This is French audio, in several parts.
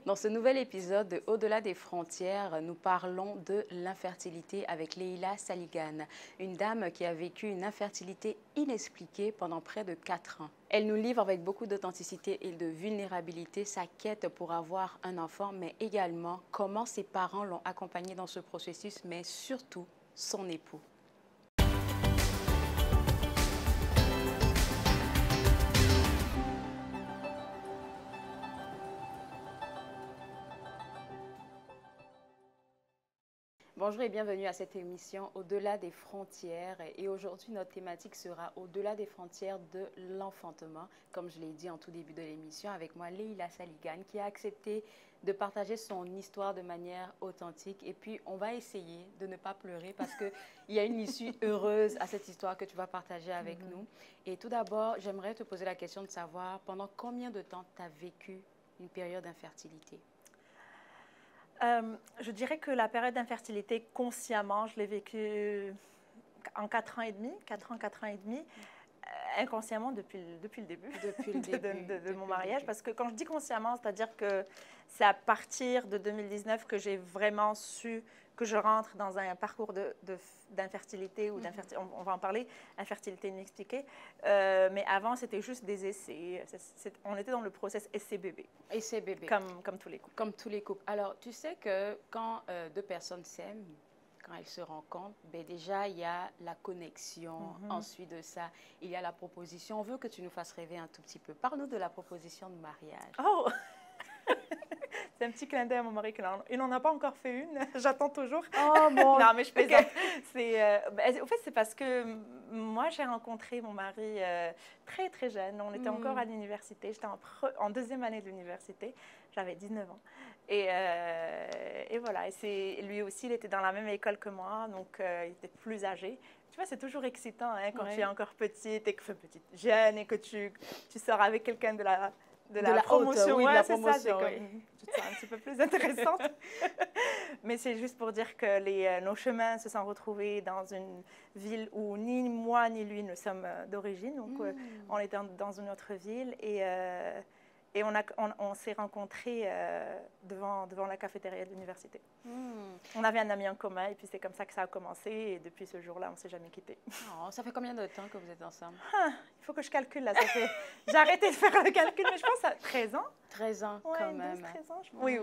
Dans ce nouvel épisode de Au-delà des frontières, nous parlons de l'infertilité avec Leila Saligan, une dame qui a vécu une infertilité inexpliquée pendant près de 4 ans. Elle nous livre avec beaucoup d'authenticité et de vulnérabilité sa quête pour avoir un enfant, mais également comment ses parents l'ont accompagnée dans ce processus, mais surtout son époux. Bonjour et bienvenue à cette émission Au-delà des frontières. Et aujourd'hui, notre thématique sera Au-delà des frontières de l'enfantement. Comme je l'ai dit en tout début de l'émission, avec moi, Leila Saligan, qui a accepté de partager son histoire de manière authentique. Et puis, on va essayer de ne pas pleurer parce qu'il y a une issue heureuse à cette histoire que tu vas partager avec nous. Et tout d'abord, j'aimerais te poser la question de savoir pendant combien de temps tu as vécu une période d'infertilité? Je dirais que la période d'infertilité, consciemment, je l'ai vécue en 4 ans et demi, 4 ans, 4 ans et demi, inconsciemment depuis le début, de mon mariage. Parce que quand je dis consciemment, c'est-à-dire que c'est à partir de 2019 que j'ai vraiment su que je rentre dans un parcours d'infertilité ou d'infertilité, on va en parler, infertilité inexpliquée. Mais avant, c'était juste des essais. On était dans le process essai-bébé. Essai-bébé. Comme tous les couples. Comme tous les couples. Alors, tu sais que quand deux personnes s'aiment, quand elles se rencontrent, ben déjà, il y a la connexion. Ensuite de ça, il y a la proposition. On veut que tu nous fasses rêver un tout petit peu. Parle-nous de la proposition de mariage. Oh! C'est un petit clin d'œil à mon mari. Il n'en a pas encore fait une. J'attends toujours. Oh mon... Non, mais je plaisante. Au fait, c'est parce que moi, j'ai rencontré mon mari très, très jeune. On était encore à l'université. J'étais en deuxième année de l'université. J'avais 19 ans. Et voilà. Et lui aussi, il était dans la même école que moi. Donc, il était plus âgé. Tu vois, c'est toujours excitant hein, quand tu es encore petite, jeune et que tu sors avec quelqu'un de la promotion. Oui, ouais, de la c'est promotion, ça, c'est comme, tu te sens un petit peu plus intéressante. Mais c'est juste pour dire que nos chemins se sont retrouvés dans une ville où ni moi ni lui ne sommes d'origine. Donc, on était dans une autre ville et on s'est rencontrés devant la cafétéria de l'université. On avait un ami en commun et puis c'est comme ça que ça a commencé. Et depuis ce jour-là, on ne s'est jamais quittés. Oh, ça fait combien de temps que vous êtes ensemble? Il faut que je calcule là. J'ai arrêté de faire le calcul, mais je pense à 13 ans. 13 ans ouais, quand même. 13 ans, oui.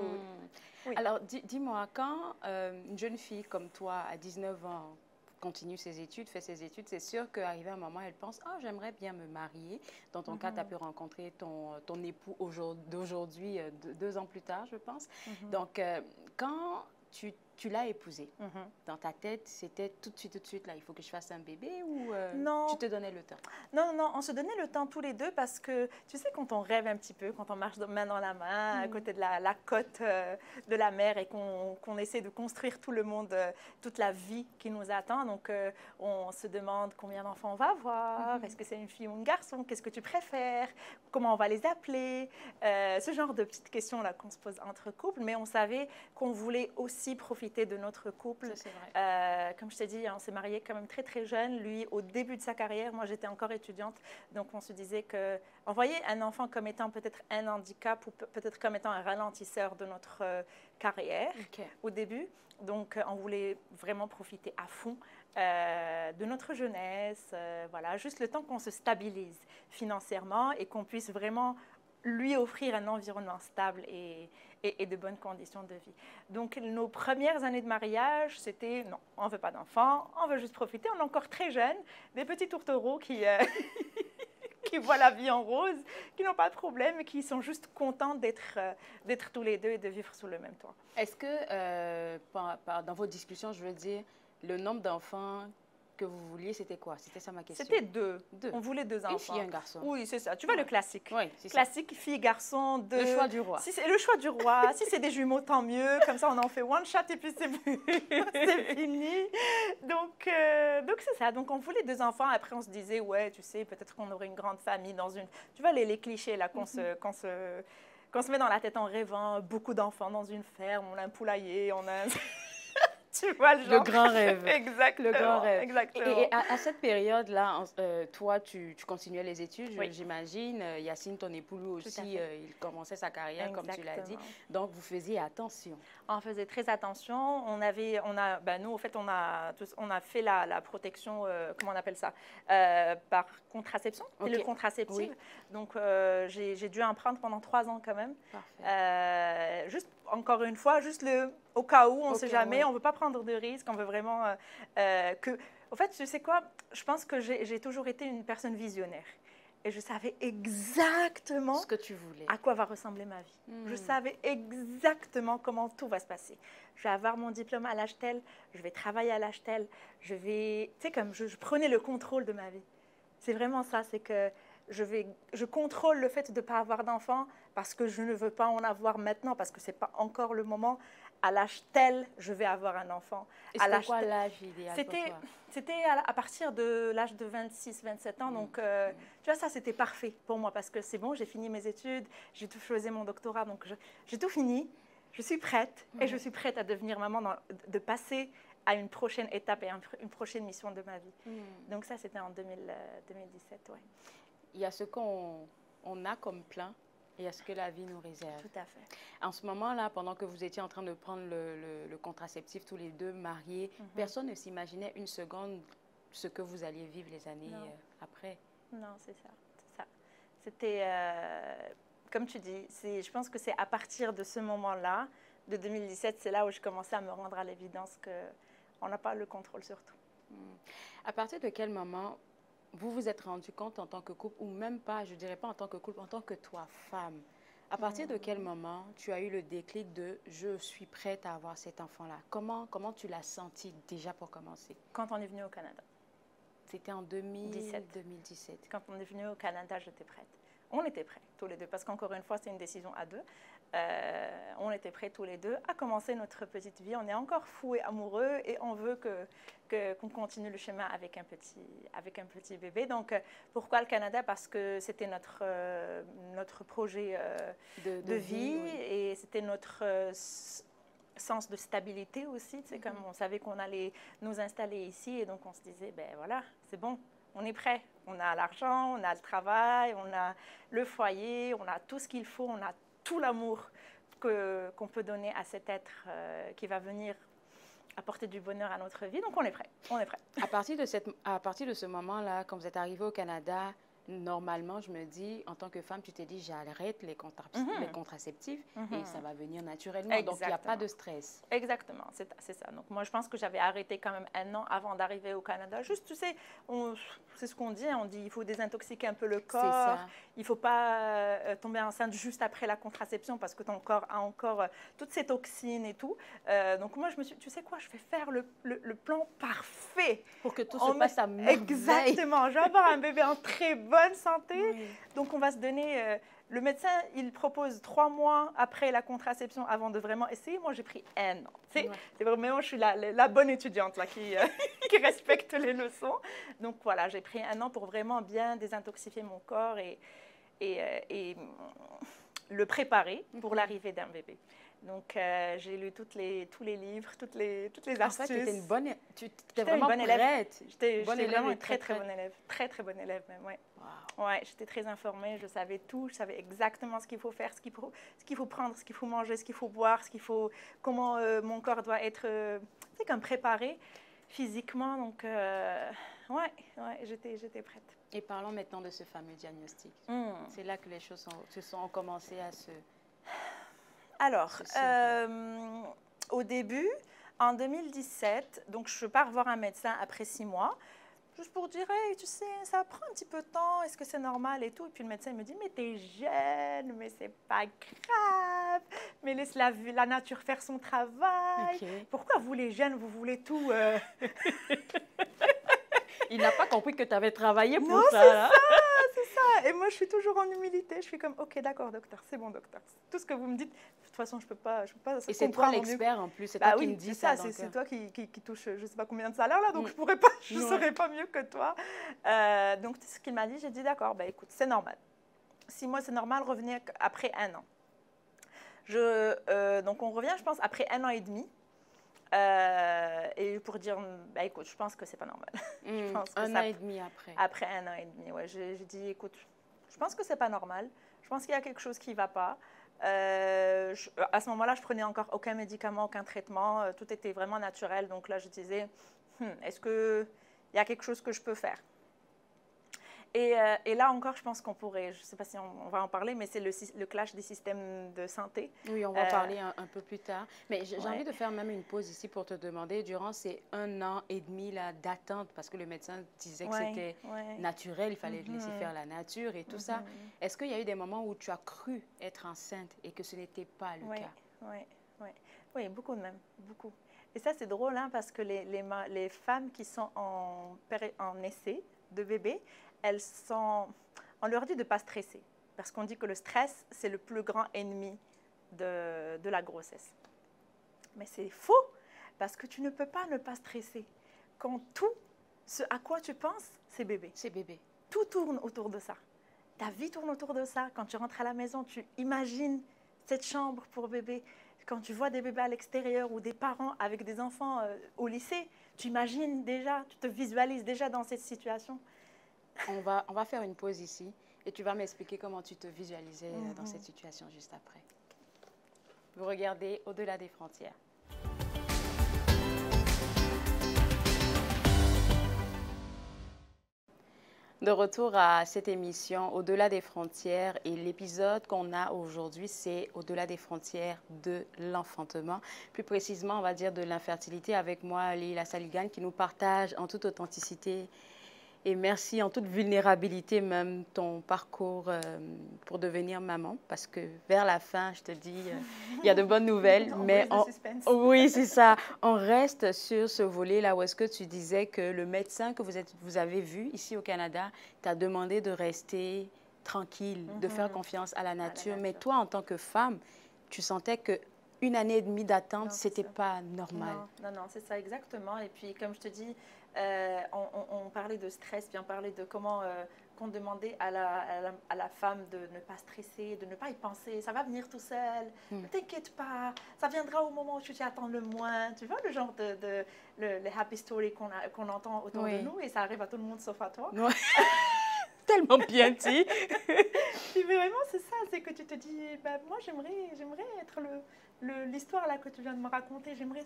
Alors, dis-moi, quand une jeune fille comme toi, à 19 ans, continue ses études, fait ses études, c'est sûr qu'arrivé à un moment, elle pense « Ah, j'aimerais bien me marier ». Dans ton cas, tu as pu rencontrer ton épout d'aujourd'hui, 2 ans plus tard, je pense. Donc, quand tu l'as épousé, dans ta tête, c'était tout de suite, là, il faut que je fasse un bébé ou non. Tu te donnais le temps? Non, on se donnait le temps tous les deux parce que, tu sais, quand on rêve un petit peu, quand on marche main dans la main, à côté de la côte de la mer et qu'on essaie de construire tout le monde, toute la vie qui nous attend, donc on se demande combien d'enfants on va avoir, est-ce que c'est une fille ou un garçon, qu'est-ce que tu préfères, comment on va les appeler, ce genre de petites questions-là qu'on se pose entre couples, mais on savait qu'on voulait aussi profiter de notre couple. Ça, c'est vrai. Comme je t'ai dit, on s'est mariés quand même très, très jeune. Lui, au début de sa carrière, moi, j'étais encore étudiante. Donc, on se disait qu'on voyait un enfant comme étant peut-être un handicap ou peut-être comme étant un ralentisseur de notre carrière au début. Donc, on voulait vraiment profiter à fond de notre jeunesse. Voilà, juste le temps qu'on se stabilise financièrement et qu'on puisse vraiment lui offrir un environnement stable et de bonnes conditions de vie. Donc, nos premières années de mariage, c'était non, on ne veut pas d'enfants, on veut juste profiter. On est encore très jeunes, des petits tourtereaux qui voient la vie en rose, qui n'ont pas de problème et qui sont juste contents d'être tous les deux et de vivre sous le même toit. Est-ce que, dans vos discussions, je veux dire, le nombre d'enfants que vous vouliez, c'était quoi? C'était ça ma question. C'était 2. On voulait 2 enfants. Une fille et un garçon. Oui, c'est ça. Tu vois le classique. Oui, c'est ça. Classique, fille, garçon, 2. Le choix du roi. Si c'est le choix du roi. Si c'est des jumeaux, tant mieux. Comme ça, on en fait one shot et puis c'est fini. Donc c'est ça. Donc, on voulait 2 enfants. Après, on se disait, ouais, tu sais, peut-être qu'on aurait une grande famille dans une... Tu vois, les clichés là qu'on se met dans la tête en rêvant. Beaucoup d'enfants dans une ferme. On a un poulailler, on a... Tu Tu vois le genre. Le grand rêve. Exactement. Le grand rêve. Exactement. Et à cette période-là, toi, tu continuais les études, Oui. j'imagine. Yacine, ton époux, lui aussi, il commençait sa carrière, comme tu l'as dit. Exactement. Donc, vous faisiez attention. On faisait très attention. Nous, au fait, on a fait la protection, comment on appelle ça, par contraception, pilule Ok. contraceptive. Oui. Donc, j'ai dû en prendre pendant 3 ans quand même. Parfait. Juste, encore une fois, juste au cas où, on ne Ok, sait jamais, oui. on ne veut pas prendre de risques, on veut vraiment que... Au fait, tu sais quoi, je pense que j'ai toujours été une personne visionnaire. Et je savais exactement Ce que tu voulais. à quoi va ressembler ma vie. Je savais exactement comment tout va se passer. Je vais avoir mon diplôme à l'âge tel, je vais travailler à l'âge tel, je vais... Tu sais, comme je prenais le contrôle de ma vie. C'est vraiment ça, c'est que je contrôle le fait de ne pas avoir d'enfant parce que je ne veux pas en avoir maintenant, parce que ce n'est pas encore le moment. À l'âge tel, je vais avoir un enfant. Et c'était quoi l'âge idéal pour toi? C'était à partir de l'âge de 26, 27 ans. Donc, tu vois, ça, c'était parfait pour moi parce que c'est bon, j'ai fini mes études, j'ai tout choisi mon doctorat, donc j'ai tout fini. Je suis prête et je suis prête à devenir maman, de passer à une prochaine étape et une prochaine mission de ma vie. Donc ça, c'était en 2017, ouais. Il y a ce qu'on a comme plan et à ce que la vie nous réserve. Tout à fait. En ce moment-là, pendant que vous étiez en train de prendre le contraceptif, tous les deux mariés, personne ne s'imaginait une seconde ce que vous alliez vivre les années après. Non, c'est ça. C'était, comme tu dis, je pense que c'est à partir de ce moment-là, de 2017, c'est là où je commençais à me rendre à l'évidence qu'on n'a pas le contrôle sur tout. À partir de quel moment vous vous êtes rendu compte en tant que couple, ou même pas, je ne dirais pas en tant que couple, en tant que toi, femme, à partir de quel moment tu as eu le déclic de « je suis prête à avoir cet enfant-là » Comment tu l'as senti déjà pour commencer? Quand on est venu au Canada. C'était en 2017. Quand on est venu au Canada, j'étais prête. On était prêts tous les deux, parce qu'encore une fois, c'est une décision à deux. On était prêts tous les deux à commencer notre petite vie. On est encore fous et amoureux et on veut qu'on continue le chemin avec un petit bébé. Donc, pourquoi le Canada? Parce que c'était notre projet de vie, oui. Et c'était notre sens de stabilité aussi. C'est comme on savait qu'on allait nous installer ici et donc on se disait, ben voilà, c'est bon. On est prêt, on a l'argent, on a le travail, on a le foyer, on a tout ce qu'il faut, on a tout l'amour qu'on peut donner à cet être qui va venir apporter du bonheur à notre vie. Donc on est prêt, on est prêt. À partir de ce moment-là, quand vous êtes arrivé au Canada, normalement, je me dis, en tant que femme, tu t'es dit, j'arrête les contraceptifs et ça va venir naturellement. Exactement. Donc, il n'y a pas de stress. Exactement, c'est ça. Donc, moi, je pense que j'avais arrêté quand même 1 an avant d'arriver au Canada. Juste, tu sais, c'est ce qu'on dit. On dit il faut désintoxiquer un peu le corps. Ça. Il ne faut pas tomber enceinte juste après la contraception parce que ton corps a encore toutes ces toxines et tout. Donc, moi, je me suis dit, tu sais quoi, je vais faire le plan parfait. Pour que tout se passe à merveille. Exactement. Je vais avoir un bébé en très bonne santé. Oui. Donc, on va se donner... le médecin, il propose 3 mois après la contraception avant de vraiment essayer. Moi, j'ai pris 1 an. C'est vraiment, je suis la bonne étudiante là, qui respecte les leçons. Donc, voilà, j'ai pris 1 an pour vraiment bien désintoxifier mon corps et le préparer pour l'arrivée d'un bébé. Donc, j'ai lu tous les livres, toutes les astuces. En fait, tu étais vraiment prête. J'étais vraiment une très bonne élève. Très bonne élève même, oui. Wow. Ouais, j'étais très informée, je savais tout, je savais exactement ce qu'il faut faire, ce qu'il faut prendre, ce qu'il faut manger, ce qu'il faut boire, comment mon corps doit être comme préparé physiquement. Donc, j'étais prête. Et parlons maintenant de ce fameux diagnostic. C'est là que les choses ont commencé à se... Alors, au début, en 2017, donc je pars voir un médecin après 6 mois, juste pour dire, hey, tu sais, ça prend un petit peu de temps, est-ce que c'est normal et tout. Et puis le médecin me dit, mais t'es jeune, mais c'est pas grave, mais laisse la nature faire son travail. Okay. Pourquoi vous les jeunes, vous voulez tout Il n'a pas compris que tu avais travaillé pour non, ça. C'est ça. Et moi, je suis toujours en humilité. Je suis comme, ok, d'accord, docteur, c'est bon, docteur. Tout ce que vous me dites, de toute façon, je peux pas. Et c'est toi l'expert en plus, c'est toi qui me dis ça. C'est toi qui touche, je sais pas combien de salaire là, donc je pourrais pas, je serais pas mieux que toi. Donc ce qu'il m'a dit, j'ai dit d'accord, bah écoute, c'est normal. 6 mois, c'est normal. Revenez après 1 an. Donc on revient, je pense, après 1 an et demi. Et pour dire, bah, écoute, je pense que c'est pas normal. Je pense que un an et demi après. Après un an et demi, ouais. J'ai dit, écoute, je pense que c'est pas normal. Je pense qu'il y a quelque chose qui ne va pas. À ce moment-là, je prenais encore aucun médicament, aucun traitement. Tout était vraiment naturel. Donc là, je disais, est-ce qu'il y a quelque chose que je peux faire? Et là encore, je pense qu'on pourrait, je ne sais pas si on va en parler, mais c'est le clash des systèmes de santé. Oui, on va en parler un peu plus tard. Mais j'ai envie Ouais. de faire même une pause ici pour te demander, durant ces un an et demi là d'attente, parce que le médecin disait que c'était naturel, il fallait laisser faire la nature et tout ça, est-ce qu'il y a eu des moments où tu as cru être enceinte et que ce n'était pas le cas? Oui, beaucoup même, beaucoup. Et ça, c'est drôle, hein, parce que les femmes qui sont en essai de bébé, on leur dit de ne pas stresser. Parce qu'on dit que le stress, c'est le plus grand ennemi de la grossesse. Mais c'est faux, parce que tu ne peux pas ne pas stresser. Quand tout ce à quoi tu penses, c'est bébé. C'est bébé. Tout tourne autour de ça. Ta vie tourne autour de ça. Quand tu rentres à la maison, tu imagines cette chambre pour bébé. Quand tu vois des bébés à l'extérieur ou des parents avec des enfants au lycée, tu imagines déjà, tu te visualises déjà dans cette situation. On va faire une pause ici et tu vas m'expliquer comment tu te visualisais dans cette situation juste après. Vous regardez Au-delà des frontières. De retour à cette émission Au-delà des frontières et l'épisode qu'on a aujourd'hui, c'est Au-delà des frontières de l'enfantement. Plus précisément, on va dire de l'infertilité avec moi, Leila Saligane, qui nous partage en toute authenticité et merci en toute vulnérabilité même ton parcours pour devenir maman. Parce que vers la fin, je te dis, il y a de bonnes nouvelles. mais oui, c'est ça. On reste sur ce volet-là où est-ce que tu disais que le médecin que vous avez vu ici au Canada t'a demandé de rester tranquille, de faire confiance à la nature. Mais toi, en tant que femme, tu sentais que une année et demie d'attente, c'était pas normal. Non, c'est ça exactement. Et puis, comme je te dis, on parlait de stress, puis on parlait de comment qu'on demandait à la femme de ne pas stresser, de ne pas y penser. Ça va venir tout seul. Ne t'inquiète pas. Ça viendra au moment où tu t'y attends le moins. Tu vois le genre les happy stories qu'on entend autour de nous et ça arrive à tout le monde sauf à toi. Ouais. Tellement bien dit. Puis vraiment, c'est ça. C'est que tu te dis, bah, moi, j'aimerais être l'histoire là que tu viens de me raconter. J'aimerais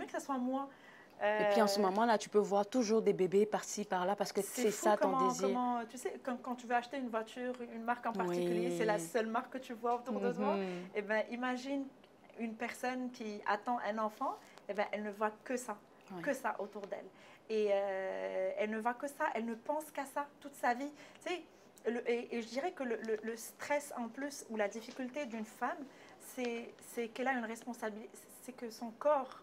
que ça soit moi. Et puis en ce moment-là, tu peux voir toujours des bébés par-ci, par-là, parce que c'est ça ton désir. Tu sais, quand tu veux acheter une voiture, une marque en particulier, c'est la seule marque que tu vois autour de toi. Et ben, imagine une personne qui attend un enfant, et ben, elle ne voit que ça autour d'elle. Et elle ne voit que ça, elle ne pense qu'à ça toute sa vie. Tu sais, et je dirais que le stress en plus, ou la difficulté d'une femme, c'est qu'elle a une responsabilité, c'est que son corps,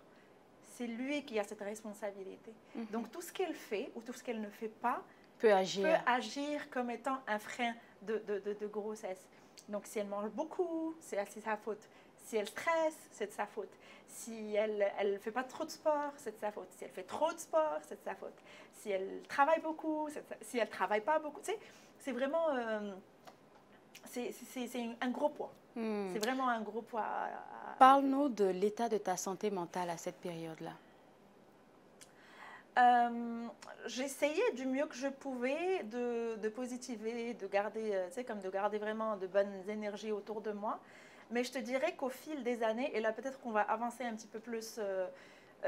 c'est lui qui a cette responsabilité. Donc, tout ce qu'elle fait ou tout ce qu'elle ne fait pas peut agir comme étant un frein de grossesse. Donc, si elle mange beaucoup, c'est sa faute. Si elle stresse, c'est de sa faute. Si elle ne fait pas trop de sport, c'est de sa faute. Si elle fait trop de sport, c'est de sa faute. Si elle travaille beaucoup, si elle ne travaille pas beaucoup. Tu sais, c'est vraiment... c'est un gros poids. C'est vraiment un gros poids. Parle-nous de l'état de ta santé mentale à cette période-là. J'essayais du mieux que je pouvais de positiver, de garder, de garder vraiment de bonnes énergies autour de moi. Mais je te dirais qu'au fil des années, et là peut-être qu'on va avancer un petit peu plus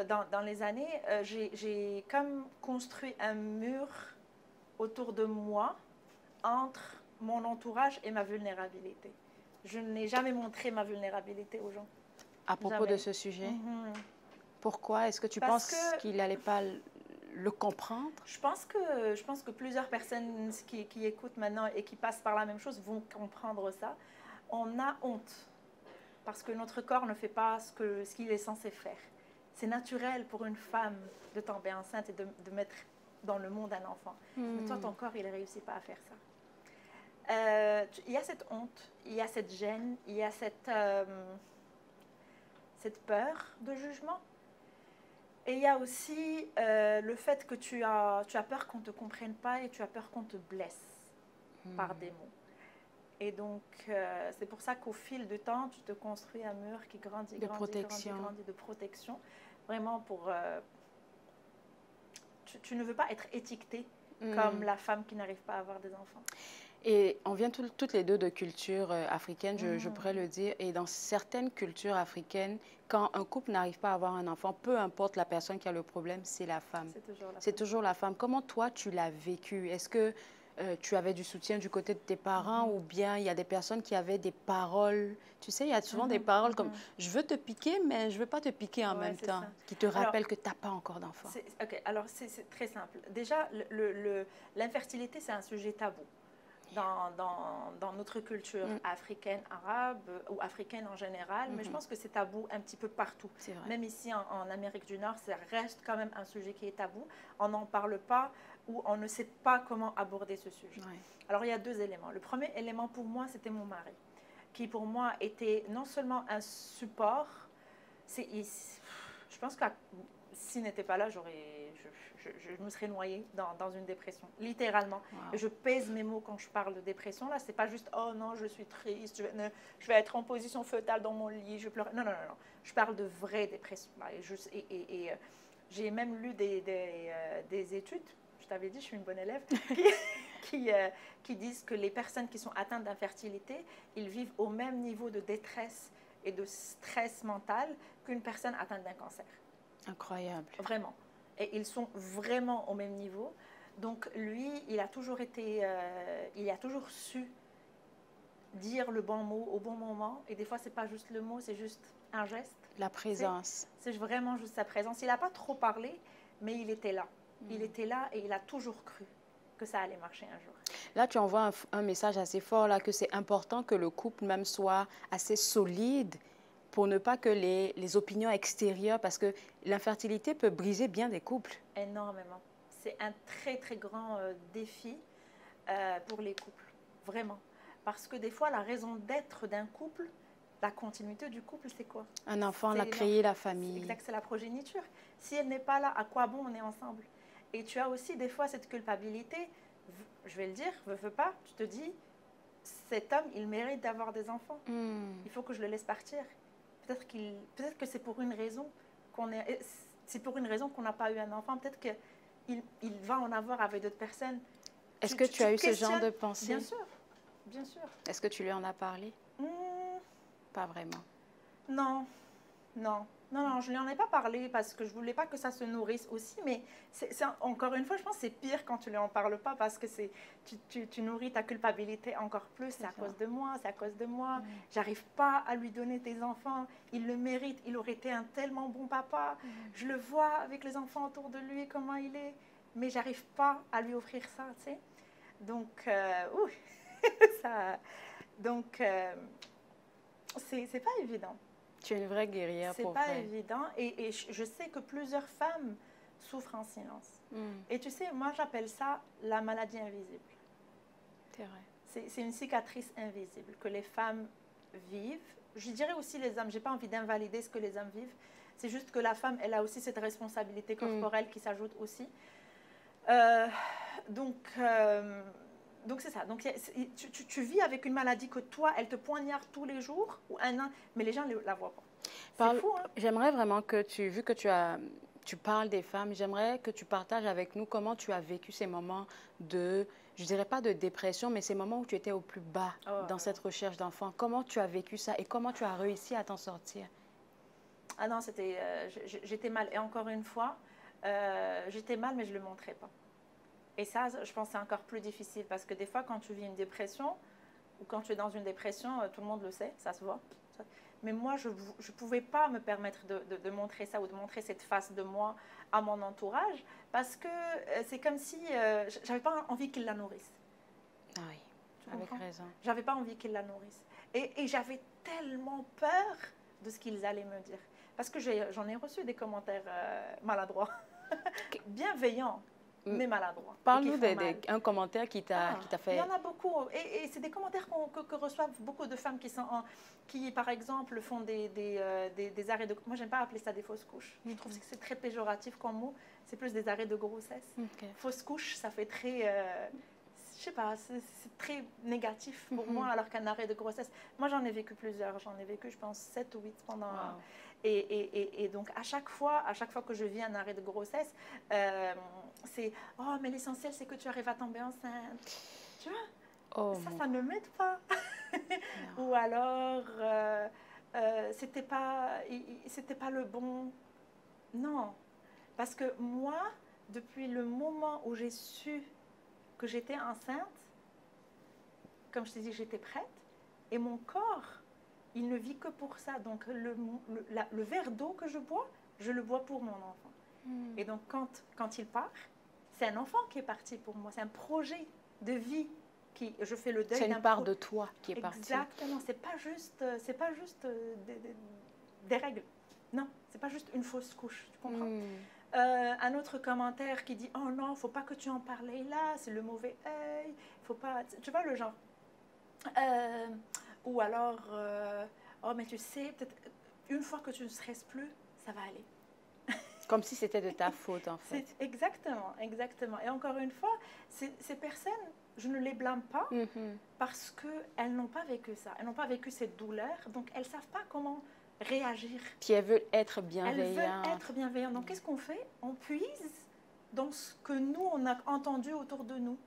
dans les années, j'ai comme construit un mur autour de moi entre mon entourage et ma vulnérabilité. Je n'ai jamais montré ma vulnérabilité aux gens. À propos de ce sujet, pourquoi? Est-ce que tu penses qu'il n'allait pas le comprendre? Je pense que plusieurs personnes qui écoutent maintenant et qui passent par la même chose vont comprendre ça. On a honte parce que notre corps ne fait pas ce qu'il est censé faire. C'est naturel pour une femme de tomber enceinte et de mettre dans le monde un enfant. Mais toi, ton corps, il ne réussit pas à faire ça. Il y a cette honte, il y a cette gêne, il y a cette peur de jugement. Et il y a aussi le fait que tu as peur qu'on ne te comprenne pas et tu as peur qu'on te blesse par des mots. Et donc, c'est pour ça qu'au fil du temps, tu te construis un mur qui grandit, de protection. vraiment pour... tu ne veux pas être étiquetée comme la femme qui n'arrive pas à avoir des enfants. Et on vient toutes les deux de cultures africaines, je pourrais le dire. Et dans certaines cultures africaines, quand un couple n'arrive pas à avoir un enfant, peu importe la personne qui a le problème, c'est la femme. C'est toujours la femme. Comment toi, tu l'as vécu? Est-ce que tu avais du soutien du côté de tes parents ou bien il y a des personnes qui avaient des paroles? Tu sais, il y a souvent des paroles comme « je veux te piquer, mais je ne veux pas te piquer en même temps », qui te rappellent que tu n'as pas encore d'enfant. OK, alors c'est très simple. Déjà, l'infertilité, c'est un sujet tabou. Dans notre culture africaine, arabe ou africaine en général, mais je pense que c'est tabou un petit peu partout. Même ici en Amérique du Nord, ça reste quand même un sujet qui est tabou. On n'en parle pas ou on ne sait pas comment aborder ce sujet. Alors il y a deux éléments. Le premier élément pour moi, c'était mon mari, qui pour moi était non seulement un support, je pense que s'il n'était pas là, je me serais noyée dans une dépression, littéralement. Et je pèse mes mots quand je parle de dépression. Là, c'est pas juste « oh non, je suis triste, je vais être en position fœtale dans mon lit, je pleure ». Non, non, non, non. Je parle de vraie dépression. Et j'ai même lu des études, je t'avais dit, je suis une bonne élève, qui disent que les personnes qui sont atteintes d'infertilité, ils vivent au même niveau de détresse et de stress mental qu'une personne atteinte d'un cancer. Incroyable. Vraiment. Et ils sont vraiment au même niveau. Donc lui, il a toujours su dire le bon mot au bon moment. Et des fois, c'est pas juste le mot, c'est juste un geste. La présence. C'est vraiment juste sa présence. Il n'a pas trop parlé, mais il était là. Il était là et il a toujours cru que ça allait marcher un jour. Là, tu envoies un message assez fort, là, que c'est important que le couple même soit assez solide pour ne pas que les opinions extérieures, parce que l'infertilité peut briser bien des couples. Énormément. C'est un très, très grand défi pour les couples, vraiment. Parce que des fois, la raison d'être d'un couple, la continuité du couple, c'est quoi? Un enfant, créer la famille. Exact, c'est la progéniture. Si elle n'est pas là, à quoi bon on est ensemble? Et tu as aussi des fois cette culpabilité, je vais le dire, veux pas, tu te dis, cet homme, il mérite d'avoir des enfants. Il faut que je le laisse partir. Peut-être que c'est pour une raison qu'on n'a pas eu un enfant. Peut-être qu'il va en avoir avec d'autres personnes. Est-ce que tu as eu ce genre de pensée? Bien sûr, bien sûr. Est-ce que tu lui en as parlé? Pas vraiment. Non, non. Non, non, je ne lui en ai pas parlé parce que je ne voulais pas que ça se nourrisse aussi, mais encore une fois, je pense que c'est pire quand tu ne lui en parles pas parce que tu nourris ta culpabilité encore plus. C'est à cause de moi, c'est à cause de moi. J'arrive pas à lui donner tes enfants. Il le mérite, il aurait été un tellement bon papa. Je le vois avec les enfants autour de lui, comment il est, mais j'arrive pas à lui offrir ça, tu sais. Donc, c'est pas évident. Tu es une vraie guerrière pour vrai. C'est pas évident et je sais que plusieurs femmes souffrent en silence. Et tu sais, moi j'appelle ça la maladie invisible. C'est vrai. C'est une cicatrice invisible que les femmes vivent. Je dirais aussi les hommes, j'ai pas envie d'invalider ce que les hommes vivent. C'est juste que la femme, elle a aussi cette responsabilité corporelle qui s'ajoute aussi. Donc c'est ça. Donc, tu vis avec une maladie que toi, elle te poignarde tous les jours, ou mais les gens ne la voient pas. C'est fou, hein? J'aimerais vraiment que vu que tu parles des femmes, j'aimerais que tu partages avec nous comment tu as vécu ces moments de, je dirais pas de dépression, mais ces moments où tu étais au plus bas dans cette recherche d'enfants. Comment tu as vécu ça et comment tu as réussi à t'en sortir? Ah non, j'étais mal. Et encore une fois, j'étais mal, mais je ne le montrais pas. Et ça, je pense que c'est encore plus difficile parce que des fois, quand tu vis une dépression ou quand tu es dans une dépression, tout le monde le sait, ça se voit. Mais moi, je ne pouvais pas me permettre de montrer ça ou de montrer cette face de moi à mon entourage parce que c'est comme si je n'avais pas envie qu'ils la nourrissent. Ah oui, avec raison. Je n'avais pas envie qu'ils la nourrissent. Et j'avais tellement peur de ce qu'ils allaient me dire. Parce que j'en ai reçu des commentaires maladroits, bienveillants. Mais maladroit. Parle-nous d'un commentaire qui t'a fait... Il y en a beaucoup. Et c'est des commentaires que reçoivent beaucoup de femmes qui par exemple, font des arrêts de... Moi, j'aime pas appeler ça des fausses couches. Je trouve que c'est très péjoratif comme mot. C'est plus des arrêts de grossesse. Fausse couche, ça fait très... je sais pas, c'est très négatif pour moi, alors qu'un arrêt de grossesse... Moi, j'en ai vécu plusieurs. J'en ai vécu, je pense, 7 ou 8 pendant... Et donc, à chaque fois que je vis un arrêt de grossesse, c'est « Oh, mais l'essentiel, c'est que tu arrives à tomber enceinte. » Tu vois, Oh, ça ne m'aide pas. Ou alors, c'était pas le bon. Non, parce que moi, depuis le moment où j'ai su que j'étais enceinte, comme je t'ai dit, j'étais prête, et mon corps, il ne vit que pour ça. Donc, le verre d'eau que je le bois pour mon enfant. Et donc, quand il part, c'est un enfant qui est parti pour moi. C'est un projet de vie. Je fais le deuil. C'est une part de toi qui est partie. Exactement. C'est pas juste des règles. Non, c'est pas juste une fausse couche. Tu comprends? Un autre commentaire qui dit « Oh non, faut pas que tu en parles là, c'est le mauvais œil. Faut pas... » Tu vois le genre. Ou alors « Oh, mais tu sais, peut-être une fois que tu ne stresses plus, ça va aller. » Comme si c'était de ta faute, en fait. Exactement, exactement. Et encore une fois, ces personnes, je ne les blâme pas parce qu'elles n'ont pas vécu ça. Elles n'ont pas vécu cette douleur, donc elles ne savent pas comment réagir. Puis elles veulent être bienveillantes. Elles veulent être bienveillantes. Donc, qu'est-ce qu'on fait? On puise dans ce que nous, on a entendu autour de nous.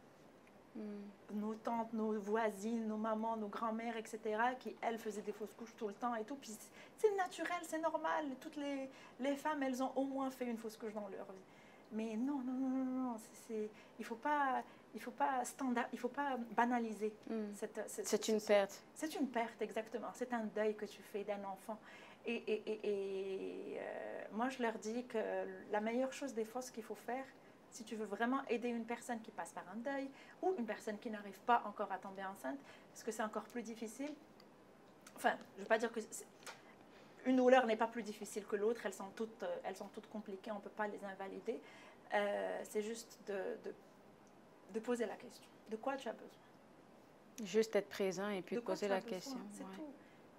Nos tantes, nos voisines, nos mamans, nos grands-mères, etc., qui, elles, faisaient des fausses couches tout le temps et tout. Puis c'est naturel, c'est normal. Toutes les femmes, elles ont au moins fait une fausse couche dans leur vie. Mais non, non, non, non, non. Il faut pas banaliser. C'est une perte. C'est une perte, exactement. C'est un deuil que tu fais d'un enfant. Moi, je leur dis que la meilleure chose des fois, ce qu'il faut faire, si tu veux vraiment aider une personne qui passe par un deuil ou une personne qui n'arrive pas encore à tomber enceinte, parce que c'est encore plus difficile. Enfin, je ne veux pas dire que une douleur n'est pas plus difficile que l'autre, elles sont toutes compliquées, on ne peut pas les invalider. C'est juste de poser la question. De quoi tu as besoin? Juste être présent et puis de poser la question. C'est tout.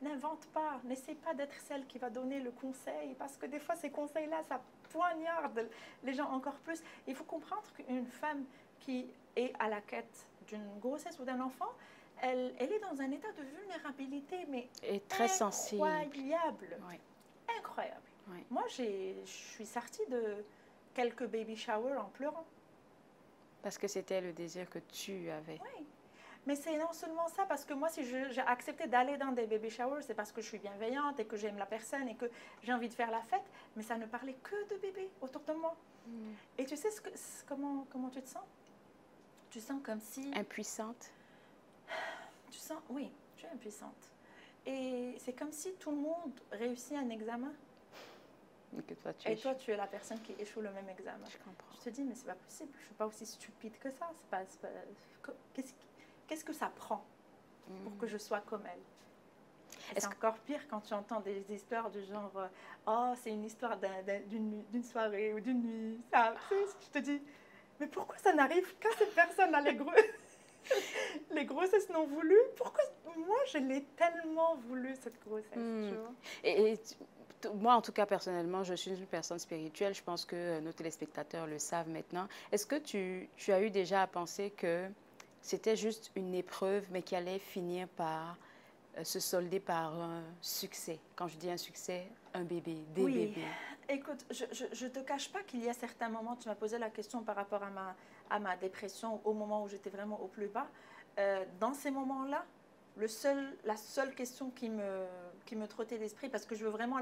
N'invente pas, n'essaie pas d'être celle qui va donner le conseil, parce que des fois, ces conseils-là, ça poignarde les gens encore plus. Il faut comprendre qu'une femme qui est à la quête d'une grossesse ou d'un enfant, elle est dans un état de vulnérabilité, mais très sensible. Incroyable. Oui. Incroyable. Oui. Moi, je suis sortie de quelques baby showers en pleurant. Parce que c'était le désir que tu avais. Oui. Mais c'est non seulement ça, parce que moi, si j'ai accepté d'aller dans des baby showers, c'est parce que je suis bienveillante et que j'aime la personne et que j'ai envie de faire la fête, mais ça ne parlait que de bébés autour de moi. Et tu sais comment tu te sens? Tu sens comme si... Impuissante? Tu sens, oui, tu es impuissante. Et c'est comme si tout le monde réussit un examen. Et toi, tu es la personne qui échoue le même examen. Je comprends. Je te dis, mais c'est pas possible, je ne suis pas aussi stupide que ça. Qu'est-ce que ça prend pour que je sois comme elle? C'est encore pire quand tu entends des histoires du genre oh, c'est une histoire d'une soirée ou d'une nuit. Ça, je te dis, mais pourquoi ça n'arrive qu'à cette personne-là, les grossesses non voulues? Pourquoi moi, je l'ai tellement voulu, cette grossesse, tu vois? Et moi, en tout cas, personnellement, je suis une personne spirituelle. Je pense que nos téléspectateurs le savent maintenant. Est-ce que tu as eu déjà à penser que c'était juste une épreuve, mais qui allait finir par se solder par un succès? Quand je dis un succès, un bébé, des bébés. Écoute, je ne te cache pas qu'il y a certains moments, tu m'as posé la question par rapport à ma dépression, au moment où j'étais vraiment au plus bas. Dans ces moments-là, la seule question qui me trottait l'esprit, parce que je veux vraiment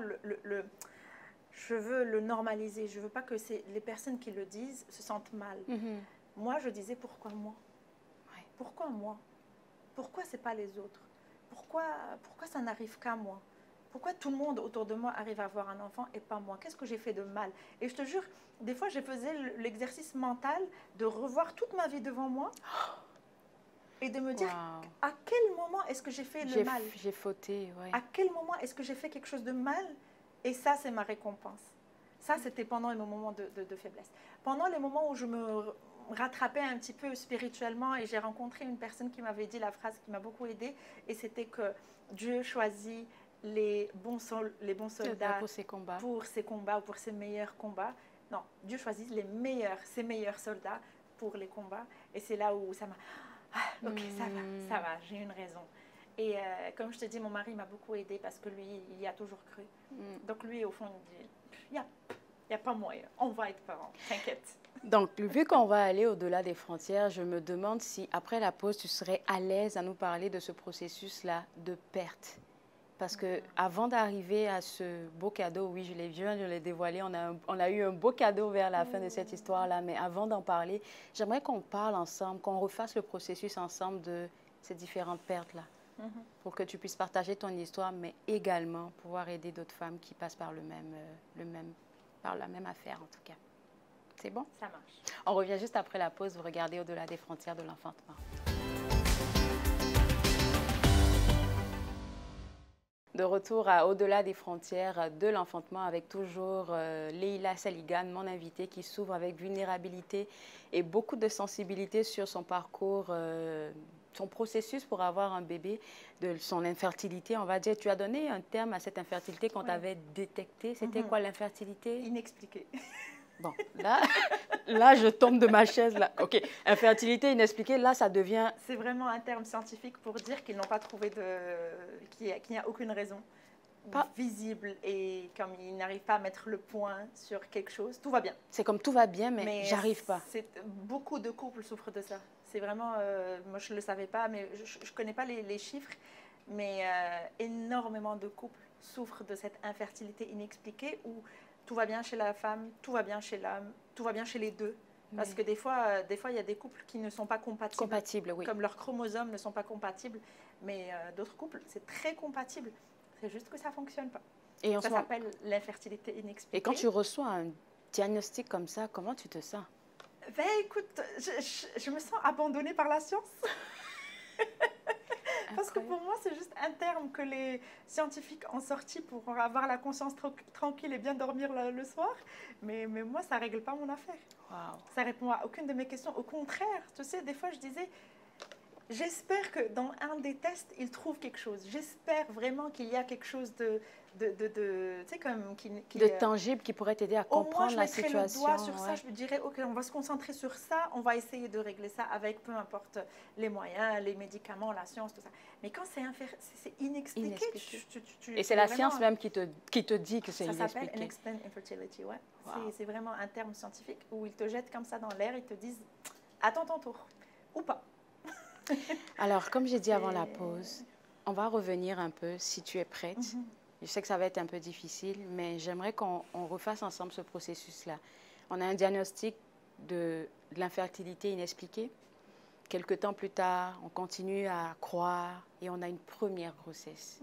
je veux le normaliser, je ne veux pas que les personnes qui le disent se sentent mal. Moi, je disais, pourquoi moi? Pourquoi moi? Pourquoi ce n'est pas les autres? Pourquoi ça n'arrive qu'à moi? Pourquoi tout le monde autour de moi arrive à avoir un enfant et pas moi? Qu'est-ce que j'ai fait de mal? Et je te jure, des fois, je faisais l'exercice mental de revoir toute ma vie devant moi et de me dire à quel moment est-ce que j'ai fait le mal? J'ai fauté, oui. À quel moment est-ce que j'ai fait quelque chose de mal? Et ça, c'est ma récompense. Ça, c'était pendant les moments de faiblesse. Pendant les moments où je me rattrapais un petit peu spirituellement et j'ai rencontré une personne qui m'avait dit la phrase qui m'a beaucoup aidée, et c'était que Dieu choisit les bons soldats pour ses combats ou pour ses meilleurs combats. Non, Dieu choisit ses meilleurs soldats pour les combats. Et c'est là où ça m'a... Ah, ok, ça va, j'ai une raison. Et comme je te dis, mon mari m'a beaucoup aidée parce que lui, il y a toujours cru. Donc lui, au fond, il dit, il y a pas moyen, on va être parents, t'inquiète. Donc, vu qu'on va aller au-delà des frontières, je me demande si, après la pause, tu serais à l'aise à nous parler de ce processus-là de perte. Parce que avant d'arriver à ce beau cadeau, oui, je viens de le dévoiler, on a eu un beau cadeau vers la fin de cette histoire-là. Mais avant d'en parler, j'aimerais qu'on parle ensemble, qu'on refasse le processus ensemble de ces différentes pertes-là. Pour que tu puisses partager ton histoire, mais également pouvoir aider d'autres femmes qui passent par par la même affaire, en tout cas. C'est bon? Ça marche. On revient juste après la pause. Vous regardez au-delà des frontières de l'enfantement. De retour à Au-delà des frontières de l'enfantement avec toujours Leïla Saligan, mon invitée qui s'ouvre avec vulnérabilité et beaucoup de sensibilité sur son parcours, son processus pour avoir un bébé, de son infertilité. On va dire, tu as donné un terme à cette infertilité qu'on t'avait détectée. C'était quoi l'infertilité? Inexpliquée. Bon, là, je tombe de ma chaise. Là. OK, infertilité inexpliquée, là, ça devient... C'est vraiment un terme scientifique pour dire qu'ils n'ont pas trouvé qu'il n'y a aucune raison visible et comme ils n'arrivent pas à mettre le point sur quelque chose, tout va bien. C'est comme tout va bien, mais j'arrive pas. Beaucoup de couples souffrent de ça. C'est vraiment... moi, je ne le savais pas, mais je ne connais pas les chiffres, mais énormément de couples souffrent de cette infertilité inexpliquée où tout va bien chez la femme, tout va bien chez l'homme, tout va bien chez les deux. Parce que des fois, il y a des couples qui ne sont pas compatibles. Compatibles, oui. Comme leurs chromosomes ne sont pas compatibles. Mais d'autres couples, c'est très compatible. C'est juste que ça ne fonctionne pas. Et ça s'appelle l'infertilité inexpliquée. Et quand tu reçois un diagnostic comme ça, comment tu te sens? Ben, écoute, je me sens abandonnée par la science. Parce que pour moi, c'est juste un terme que les scientifiques ont sorti pour avoir la conscience tranquille et bien dormir le soir. Mais moi, ça ne règle pas mon affaire. Wow. Ça répond à aucune de mes questions. Au contraire, tu sais, des fois, je disais, j'espère que dans un des tests, ils trouvent quelque chose. J'espère vraiment qu'il y a quelque chose de tu sais, comme de tangible qui pourrait t'aider à comprendre la situation. Au moins, je mettrais le doigt sur ça, je me dirais, OK, on va se concentrer sur ça, on va essayer de régler ça avec peu importe les moyens, les médicaments, la science, tout ça. Mais quand c'est inexpliqué, et c'est la science même qui te dit que c'est inexpliqué. Ça s'appelle unexplained infertility, ouais. Wow. C'est vraiment un terme scientifique où ils te jettent comme ça dans l'air, ils te disent, attends ton tour, ou pas. Alors, comme j'ai dit avant la pause, on va revenir un peu, si tu es prête. Je sais que ça va être un peu difficile, mais j'aimerais qu'on refasse ensemble ce processus-là. On a un diagnostic de l'infertilité inexpliquée. Quelque temps plus tard, on continue à croire et on a une première grossesse.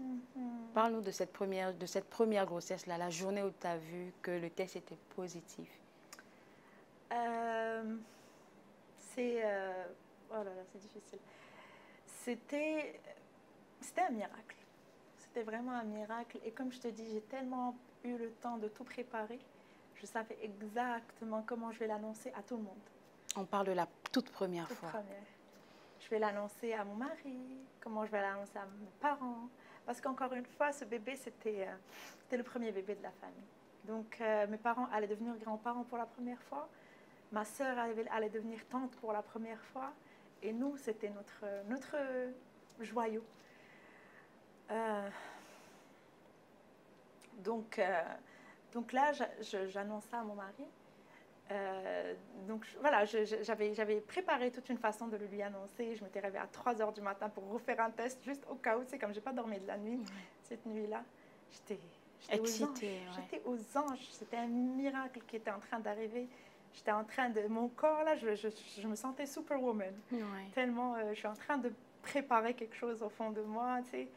Parle-nous de cette première grossesse-là, la journée où tu as vu que le test était positif. Oh là là, c'est difficile. C'était un miracle. C'était vraiment un miracle. Et comme je te dis, j'ai tellement eu le temps de tout préparer. Je savais exactement comment je vais l'annoncer à tout le monde. On parle de la toute première fois. Je vais l'annoncer à mon mari, comment je vais l'annoncer à mes parents. Parce qu'encore une fois, ce bébé, c'était le premier bébé de la famille. Donc, mes parents allaient devenir grands-parents pour la première fois. Ma sœur allait devenir tante pour la première fois. Et nous, c'était notre joyau. Donc là, j'annonce ça à mon mari. Voilà, j'avais préparé toute une façon de le lui annoncer. Je m'étais réveillée à 3 h du matin pour refaire un test, juste au cas où. C'est comme je n'ai pas dormi de la nuit, cette nuit-là. J'étais excitée. J'étais aux anges. C'était un miracle qui était en train d'arriver. J'étais en train de... Mon corps, là, je me sentais superwoman. Tellement, je suis en train de préparer quelque chose au fond de moi, tu sais.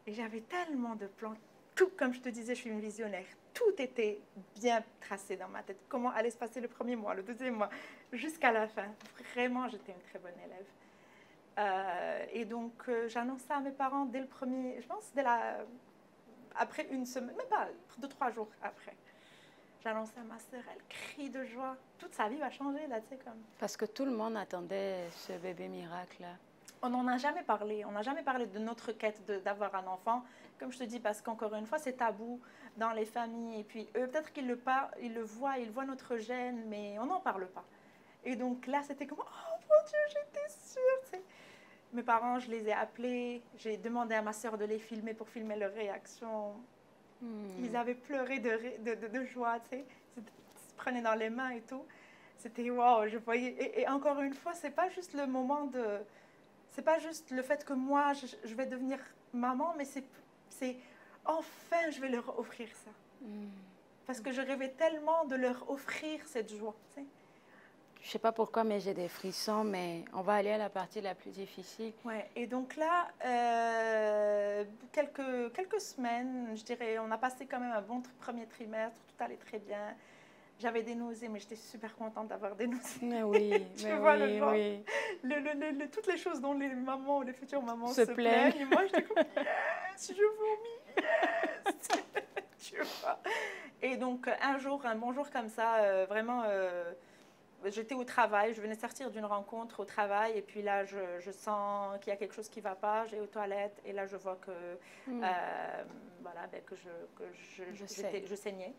Et j'avais tellement de plans. Tout, comme je te disais, je suis une visionnaire. Tout était bien tracé dans ma tête. Comment allait se passer le premier mois, le deuxième mois, jusqu'à la fin. Vraiment, j'étais une très bonne élève. Et donc, j'annonce ça à mes parents dès le premier... Je pense après une semaine, même pas, 2-3 jours après. J'annonce à ma sœur, elle crie de joie. Toute sa vie va changer, là, tu sais, comme... Parce que tout le monde attendait ce bébé miracle, là. On n'en a jamais parlé. On n'a jamais parlé de notre quête d'avoir un enfant. Comme je te dis, parce qu'encore une fois, c'est tabou dans les familles. Et puis, eux, peut-être qu'ils le voient notre gène, mais on n'en parle pas. Et donc là, c'était comme, oh mon Dieu, j'étais sûre. Tu sais. Mes parents, je les ai appelés. J'ai demandé à ma sœur de les filmer pour filmer leurs réactions. Ils avaient pleuré de joie, tu sais. Ils se prenaient dans les mains et tout. C'était waouh, je voyais. Et encore une fois, c'est pas juste le moment de. C'est pas juste le fait que moi, je vais devenir maman, mais c'est enfin, je vais leur offrir ça. Parce que je rêvais tellement de leur offrir cette joie, tu sais. Je sais pas pourquoi, mais j'ai des frissons, mais on va aller à la partie la plus difficile. Ouais, et donc là, quelques semaines, je dirais, on a passé quand même un bon premier trimestre, tout allait très bien. J'avais des nausées, mais j'étais super contente d'avoir des nausées. Mais oui, Tu mais vois, oui, le genre, oui. toutes les choses dont les mamans ou les futures mamans Se se plaignent. plaignent. Et moi, j'étais comme, yes, je vomis, yes. Tu vois. Et donc, un bon jour comme ça, vraiment, j'étais au travail, je venais de sortir d'une rencontre au travail, et puis là, je sens qu'il y a quelque chose qui ne va pas, j'ai aux toilettes, et là, je vois que, voilà, ben, que je saignais.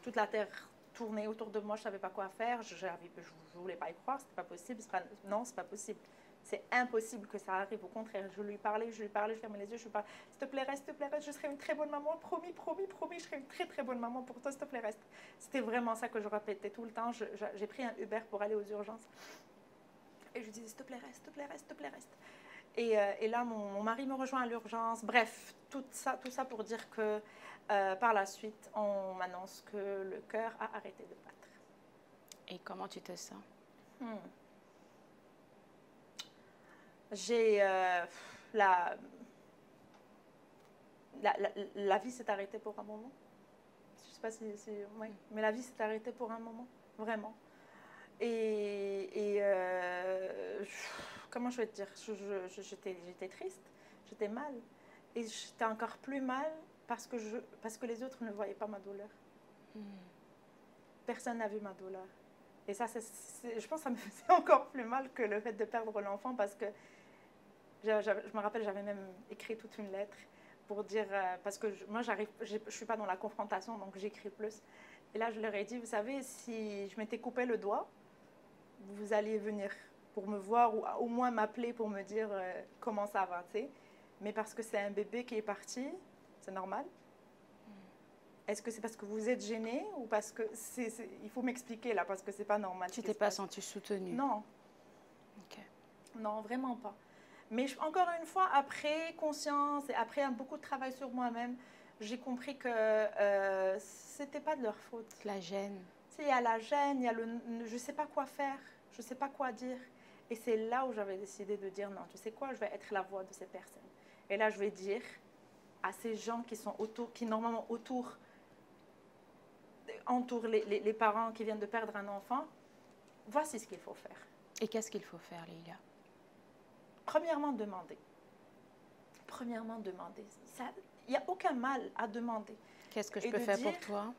Toute la terre tournait autour de moi, je ne savais pas quoi faire, je ne voulais pas y croire, c'était pas possible. Non, c'est pas possible. C'est impossible que ça arrive. Au contraire, je lui parlais, je fermais les yeux, je lui parlais. S'il te plaît, reste, je serai une très bonne maman. Promis, promis, promis, je serai une très, très bonne maman pour toi, s'il te plaît, reste. C'était vraiment ça que je répétais tout le temps. J'ai pris un Uber pour aller aux urgences. Et je lui disais, s'il te plaît, reste, s'il te plaît, reste, s'il te plaît, reste. Et là, mon mari me rejoint à l'urgence. Bref, tout ça pour dire que par la suite, on m'annonce que le cœur a arrêté de battre. Et comment tu te sens? J'ai la vie s'est arrêtée pour un moment. Je ne sais pas si oui, mais la vie s'est arrêtée pour un moment, vraiment. Et comment je vais te dire, j'étais triste, j'étais mal, et j'étais encore plus mal parce que les autres ne voyaient pas ma douleur. Personne n'a vu ma douleur. Et ça, je pense que ça me faisait encore plus mal que le fait de perdre l'enfant, parce que je me rappelle, j'avais même écrit toute une lettre pour dire, parce que moi, je ne suis pas dans la confrontation, donc j'écris plus. Et là, je leur ai dit, vous savez, si je m'étais coupé le doigt, vous alliez venir pour me voir ou au moins m'appeler pour me dire comment ça va, tu sais. Mais parce que c'est un bébé qui est parti, c'est normal. Est-ce que c'est parce que vous êtes gêné ou parce que il faut m'expliquer là, parce que c'est pas normal. Tu t'es pas sentie soutenue? Non. Ok. Non, vraiment pas. Mais encore une fois, après conscience et après beaucoup de travail sur moi-même, j'ai compris que c'était pas de leur faute. La gêne. Il y a la gêne, il y a je sais pas quoi faire, je sais pas quoi dire. Et c'est là où j'avais décidé de dire non, tu sais quoi, je vais être la voix de ces personnes. Et là, je vais dire à ces gens qui sont autour, qui normalement entourent les parents qui viennent de perdre un enfant, voici ce qu'il faut faire. Et qu'est-ce qu'il faut faire, Leila? Premièrement, demander. Premièrement, demander. Il n'y a aucun mal à demander. Qu'est-ce que je peux faire pour toi?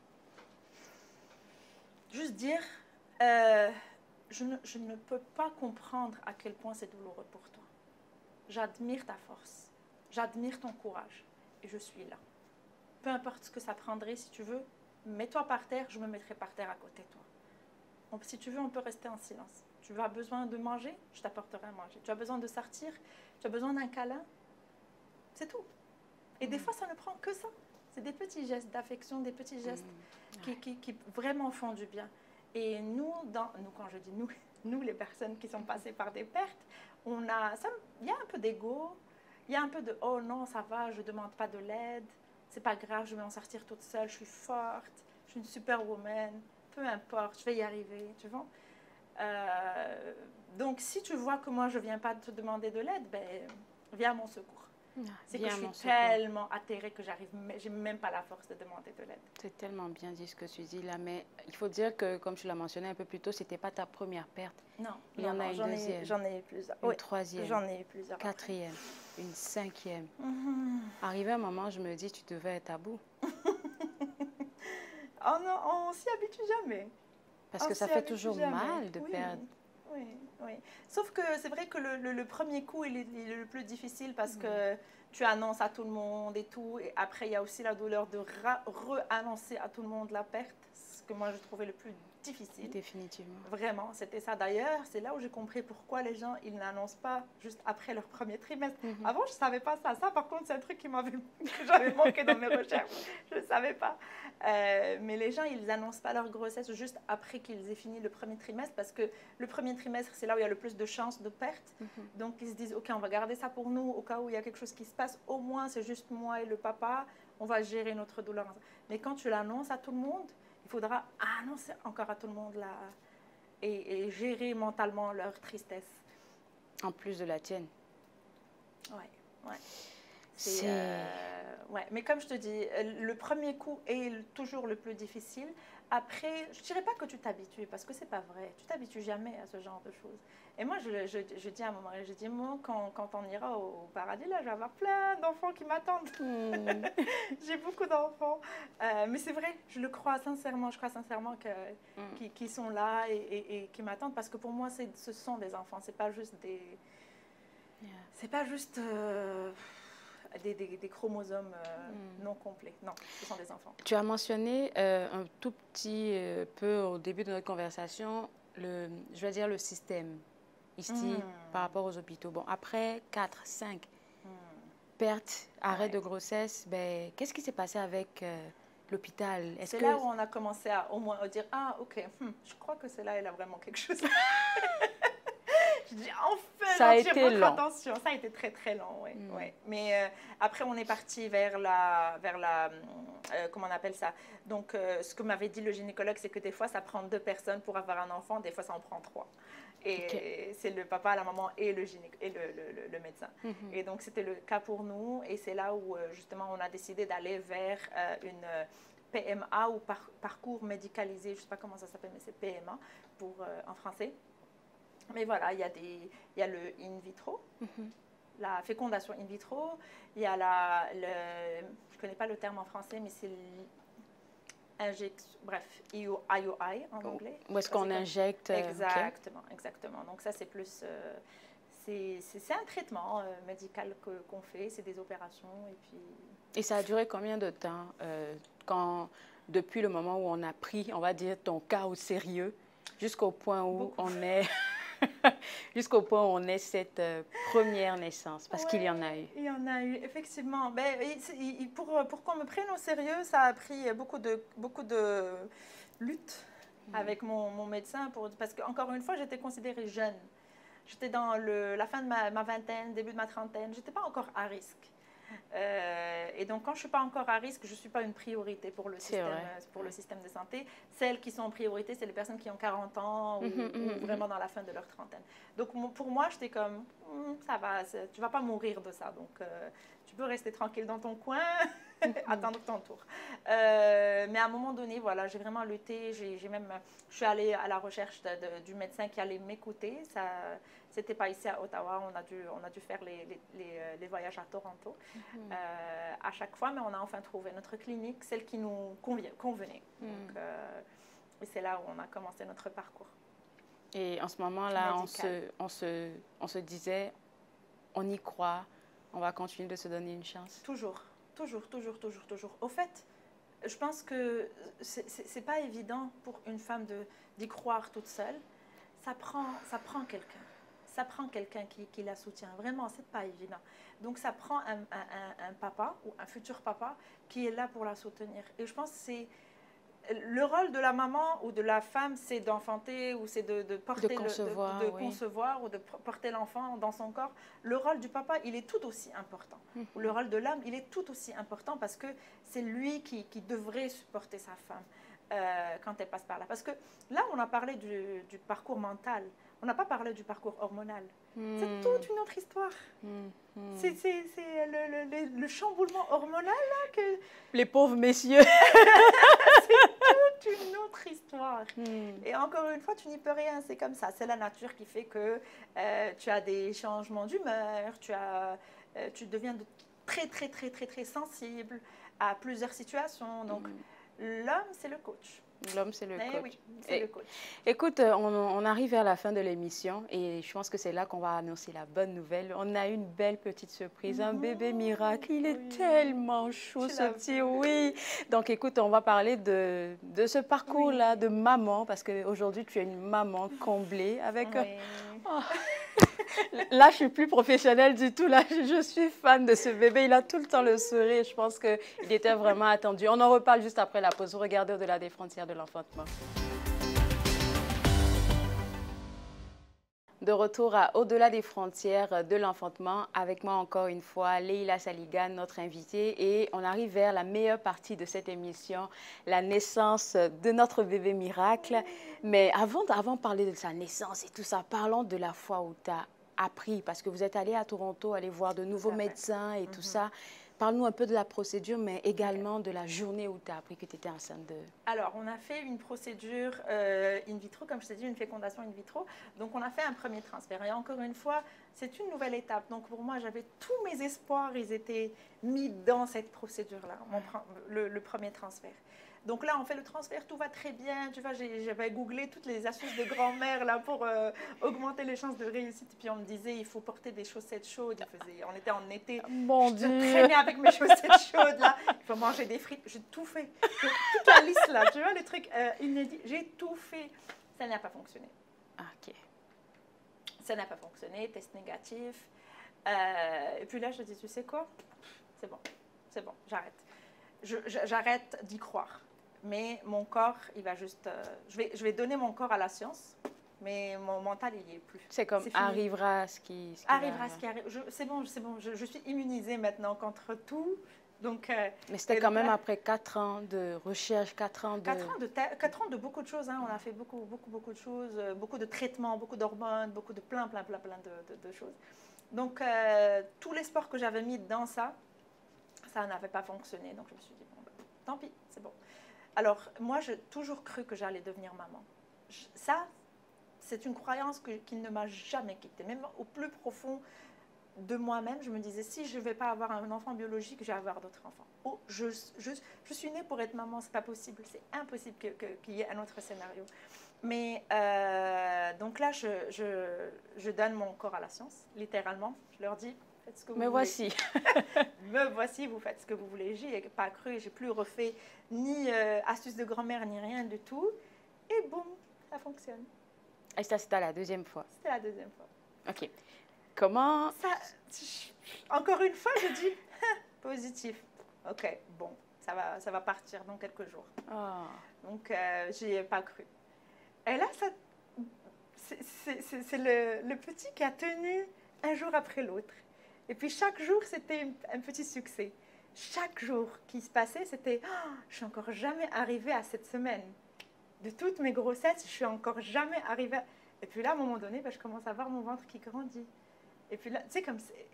Juste dire, je ne peux pas comprendre à quel point c'est douloureux pour toi. J'admire ta force, j'admire ton courage et je suis là. Peu importe ce que ça prendrait, si tu veux, mets-toi par terre, je me mettrai par terre à côté de toi. Si tu veux, on peut rester en silence. Tu as besoin de manger, je t'apporterai à manger. Tu as besoin de sortir, tu as besoin d'un câlin, c'est tout. Et des fois, ça ne prend que ça. C'est des petits gestes d'affection, des petits gestes qui vraiment font du bien. Et nous, quand je dis nous les personnes qui sont passées par des pertes, il y a un peu d'ego, il y a un peu de « oh non, ça va, je ne demande pas de l'aide, c'est pas grave, je vais en sortir toute seule, je suis forte, je suis une superwoman, peu importe, je vais y arriver », tu vois. Donc, si tu vois que moi, je ne viens pas te demander de l'aide, ben, viens à mon secours. C'est que je suis tellement atterrée que j'ai même pas la force de demander de l'aide. C'est tellement bien dit ce que tu dis là, mais il faut dire que, comme tu l'as mentionné un peu plus tôt, c'était pas ta première perte. Non, il y en a une deuxième. J'en ai eu plusieurs. Une troisième. J'en ai eu plusieurs. Quatrième, une cinquième. Arrivé un moment, je me dis, tu devais être à bout. Oh non, on s'y habitue jamais. Parce que ça fait toujours mal de perdre. Oui. Sauf que c'est vrai que le premier coup, il est le plus difficile parce que tu annonces à tout le monde et tout. Et après, il y a aussi la douleur de re-annoncer à tout le monde la perte, ce que moi je trouvais le plus difficile. Définitivement. Vraiment, c'était ça. D'ailleurs, c'est là où j'ai compris pourquoi les gens, ils n'annoncent pas juste après leur premier trimestre. Avant, je ne savais pas ça. Ça, par contre, c'est un truc que j'avais manqué dans mes recherches. Je ne savais pas. Mais les gens, ils n'annoncent pas leur grossesse juste après qu'ils aient fini le premier trimestre parce que le premier trimestre, c'est là où il y a le plus de chances de perte. Donc, ils se disent, OK, on va garder ça pour nous au cas où il y a quelque chose qui se passe. Au moins, c'est juste moi et le papa. On va gérer notre douleur. Mais quand tu l'annonces à tout le monde, il faudra annoncer encore à tout le monde là, et gérer mentalement leur tristesse. En plus de la tienne. Ouais, ouais. Ouais. Mais comme je te dis, le premier coup est toujours le plus difficile. Après, je ne dirais pas que tu t'habitues, parce que ce n'est pas vrai. Tu t'habitues jamais à ce genre de choses. Et moi, je dis à mon mari, je dis, moi, quand on ira au paradis, là, je vais avoir plein d'enfants qui m'attendent. J'ai beaucoup d'enfants. Mais c'est vrai, je le crois sincèrement. Je crois sincèrement qu'ils sont là et qui m'attendent, parce que pour moi, ce sont des enfants. Ce n'est pas juste des... C'est pas juste... des chromosomes non complets. Non, ce sont des enfants. Tu as mentionné un tout petit peu au début de notre conversation, je vais dire le système ici par rapport aux hôpitaux. Bon, après 4, 5 pertes, arrêt de grossesse, ben, qu'est-ce qui s'est passé avec l'hôpital? C'est là où on a commencé à au moins dire, ah ok, je crois que c'est là, il a vraiment quelque chose. Je dis, enfin, ça a été long. Attention. Ça a été très, très long, oui. Ouais. Mais après, on est parti vers la comment on appelle ça? Donc, ce que m'avait dit le gynécologue, c'est que des fois, ça prend 2 personnes pour avoir un enfant, des fois, ça en prend 3. Et c'est le papa, la maman et le médecin. Et donc, c'était le cas pour nous. Et c'est là où, justement, on a décidé d'aller vers une PMA ou parcours médicalisé. Je ne sais pas comment ça s'appelle, mais c'est PMA en français. Mais voilà, il y a le in vitro, la fécondation in vitro, il y a je ne connais pas le terme en français, mais c'est bref, IUI en anglais. Où est-ce qu'on injecte? Exactement, exactement. Donc ça, c'est plus, c'est un traitement médical qu'on fait, c'est des opérations. Et ça a duré combien de temps depuis le moment où on a pris, on va dire, ton cas au sérieux, jusqu'au point où on est... Jusqu'au point où on ait cette première naissance, parce qu'il y en a eu. Il y en a eu, effectivement. Ben, pour qu'on me prenne au sérieux, ça a pris beaucoup de lutte avec mon médecin, parce qu'encore une fois, j'étais considérée jeune. J'étais dans la fin de ma vingtaine, début de ma trentaine. Je n'étais pas encore à risque. Et donc, quand je ne suis pas encore à risque, je ne suis pas une priorité pour le système de santé. Celles qui sont en priorité, c'est les personnes qui ont 40 ans ou vraiment dans la fin de leur trentaine. Donc, pour moi, j'étais comme, ça va, tu ne vas pas mourir de ça. Donc, tu peux rester tranquille dans ton coin, attendre ton tour. Mais à un moment donné, voilà, j'ai vraiment lutté. Je suis allée à la recherche du médecin qui allait m'écouter. C'était pas ici à Ottawa, on a dû faire les voyages à Toronto à chaque fois, mais on a enfin trouvé notre clinique, celle qui nous convenait. Donc, et c'est là où on a commencé notre parcours. Et en ce moment-là, on se disait, on y croit, on va continuer de se donner une chance. Toujours. Au fait, je pense que c'est pas évident pour une femme d'y croire toute seule. Ça prend quelqu'un. Ça prend quelqu'un qui la soutient. Vraiment, c'est pas évident. Donc, ça prend un papa ou un futur papa qui est là pour la soutenir. Et je pense que c'est le rôle de la maman ou de la femme, c'est d'enfanter ou c'est de concevoir ou de porter l'enfant dans son corps. Le rôle du papa, il est tout aussi important. Le rôle de l'homme, il est tout aussi important parce que c'est lui qui devrait supporter sa femme quand elle passe par là. Parce que là, on a parlé du parcours mental. On n'a pas parlé du parcours hormonal. C'est toute une autre histoire. C'est le chamboulement hormonal là, que... Les pauvres messieurs. C'est toute une autre histoire. Et encore une fois, tu n'y peux rien. C'est comme ça. C'est la nature qui fait que tu as des changements d'humeur, tu deviens très sensible à plusieurs situations. Donc, L'homme, c'est le coach. L'homme, c'est le Eh coach. oui, c'est le coach. Écoute, on arrive vers la fin de l'émission et je pense que c'est là qu'on va annoncer la bonne nouvelle. On a une belle petite surprise, un bébé miracle. Il est tellement chou, ce petit, oui. Donc, écoute, on va parler de ce parcours-là de maman, parce qu'aujourd'hui, tu es une maman comblée avec... Là, je suis plus professionnelle du tout. Là, je suis fan de ce bébé. Il a tout le temps le sourire. Je pense qu'il était vraiment attendu. On en reparle juste après la pause. Regardez au-delà des frontières de l'enfantement. De retour à Au-delà des frontières de l'enfantement, avec moi encore une fois, Leïla Saliga, notre invitée. Et on arrive vers la meilleure partie de cette émission, la naissance de notre bébé miracle. Mais avant de parler de sa naissance et tout ça, parlons de la fois où tu as appris, parce que vous êtes allé à Toronto, aller voir de nouveaux médecins et tout ça. Parle-nous un peu de la procédure, mais également de la journée où tu as appris que tu étais enceinte de... Alors, on a fait une procédure in vitro, comme je t'ai dit, une fécondation in vitro. Donc, on a fait un premier transfert. Et encore une fois, c'est une nouvelle étape. Donc, pour moi, j'avais tous mes espoirs, ils étaient mis dans cette procédure-là, le premier transfert. Donc là, on fait le transfert, tout va très bien. Tu vois, j'avais googlé toutes les astuces de grand-mère là pour augmenter les chances de réussite. Et puis on me disait, il faut porter des chaussettes chaudes. On était en été. Mon je Dieu. traînais avec mes chaussettes chaudes là. Il faut manger des frites. J'ai tout fait. Toute la liste là, tu vois, les trucs inédits. J'ai tout fait. Ça n'a pas fonctionné. Ok. Ça n'a pas fonctionné. Test négatif. Et puis là, je dis, tu sais quoi? C'est bon, j'arrête. J'arrête d'y croire. Mais mon corps, il va juste... je vais donner mon corps à la science, mais mon mental, il n'y est plus. C'est comme arrivera ce qui arrivera ce qui arrive. C'est bon. Je suis immunisée maintenant contre tout. Donc, mais c'était quand même après 4 ans de recherche, 4 ans de... 4 ans de beaucoup de choses. Hein. On a fait beaucoup de choses, beaucoup de traitements, beaucoup d'hormones, beaucoup de plein de choses. Donc, tous les sports que j'avais mis dans ça n'avait pas fonctionné. Donc, je me suis dit, bon, tant pis, c'est bon. Alors, moi, j'ai toujours cru que j'allais devenir maman. Ça, c'est une croyance qui ne m'a jamais quittée. Même au plus profond de moi-même, je me disais, si je ne vais pas avoir un enfant biologique, je vais avoir d'autres enfants. Oh, je suis née pour être maman, c'est pas possible. C'est impossible qu'il y ait un autre scénario. Mais, donc là, je donne mon corps à la science, littéralement. Je leur dis, faites ce que vous voulez. Voici. Me voici, vous faites ce que vous voulez. J'y ai pas cru, j'ai plus refait ni astuces de grand-mère, ni rien du tout. Et boum, ça fonctionne. Et ça, c'était la deuxième fois? C'était la deuxième fois. Ok. Comment... Encore une fois, je dis, positif. Ok, bon, ça va partir dans quelques jours. Oh. Donc, j'y ai pas cru. Et là, c'est le petit qui a tenu un jour après l'autre. Et puis chaque jour, c'était un petit succès. Chaque jour qui se passait, c'était oh, « je suis encore jamais arrivée à cette semaine. De toutes mes grossesses, je suis encore jamais arrivée. » Et puis là, à un moment donné, je commence à voir mon ventre qui grandit. Et puis là, tu sais,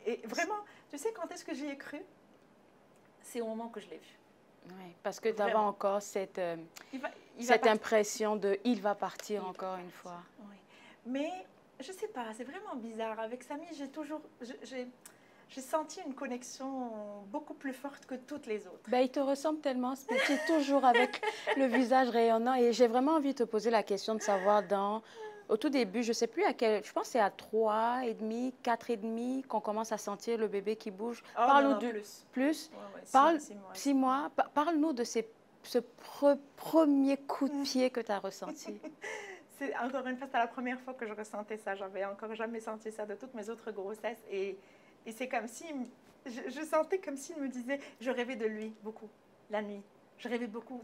et vraiment, tu sais quand est-ce que j'y ai cru? C'est au moment que je l'ai vu. Oui, parce que tu avais encore cette impression de « il va partir encore une fois ». Oui. Mais je ne sais pas, c'est vraiment bizarre. Avec Samy, j'ai senti une connexion beaucoup plus forte que toutes les autres. Ben, il te ressemble tellement, tu es toujours avec le visage rayonnant. Et j'ai vraiment envie de te poser la question de savoir au tout début, je ne sais plus à quel, je pense que c'est à 3,5, 4,5 qu'on commence à sentir le bébé qui bouge. Oh, Parle-nous plus. Ouais, 6 mois. Parle-nous de ce premier coup de pied que tu as ressenti. Encore une fois, c'était la première fois que je ressentais ça. J'avais encore jamais senti ça de toutes mes autres grossesses. Et c'est comme si, je sentais comme s'il me disait, je rêvais de lui beaucoup, la nuit. Je rêvais beaucoup,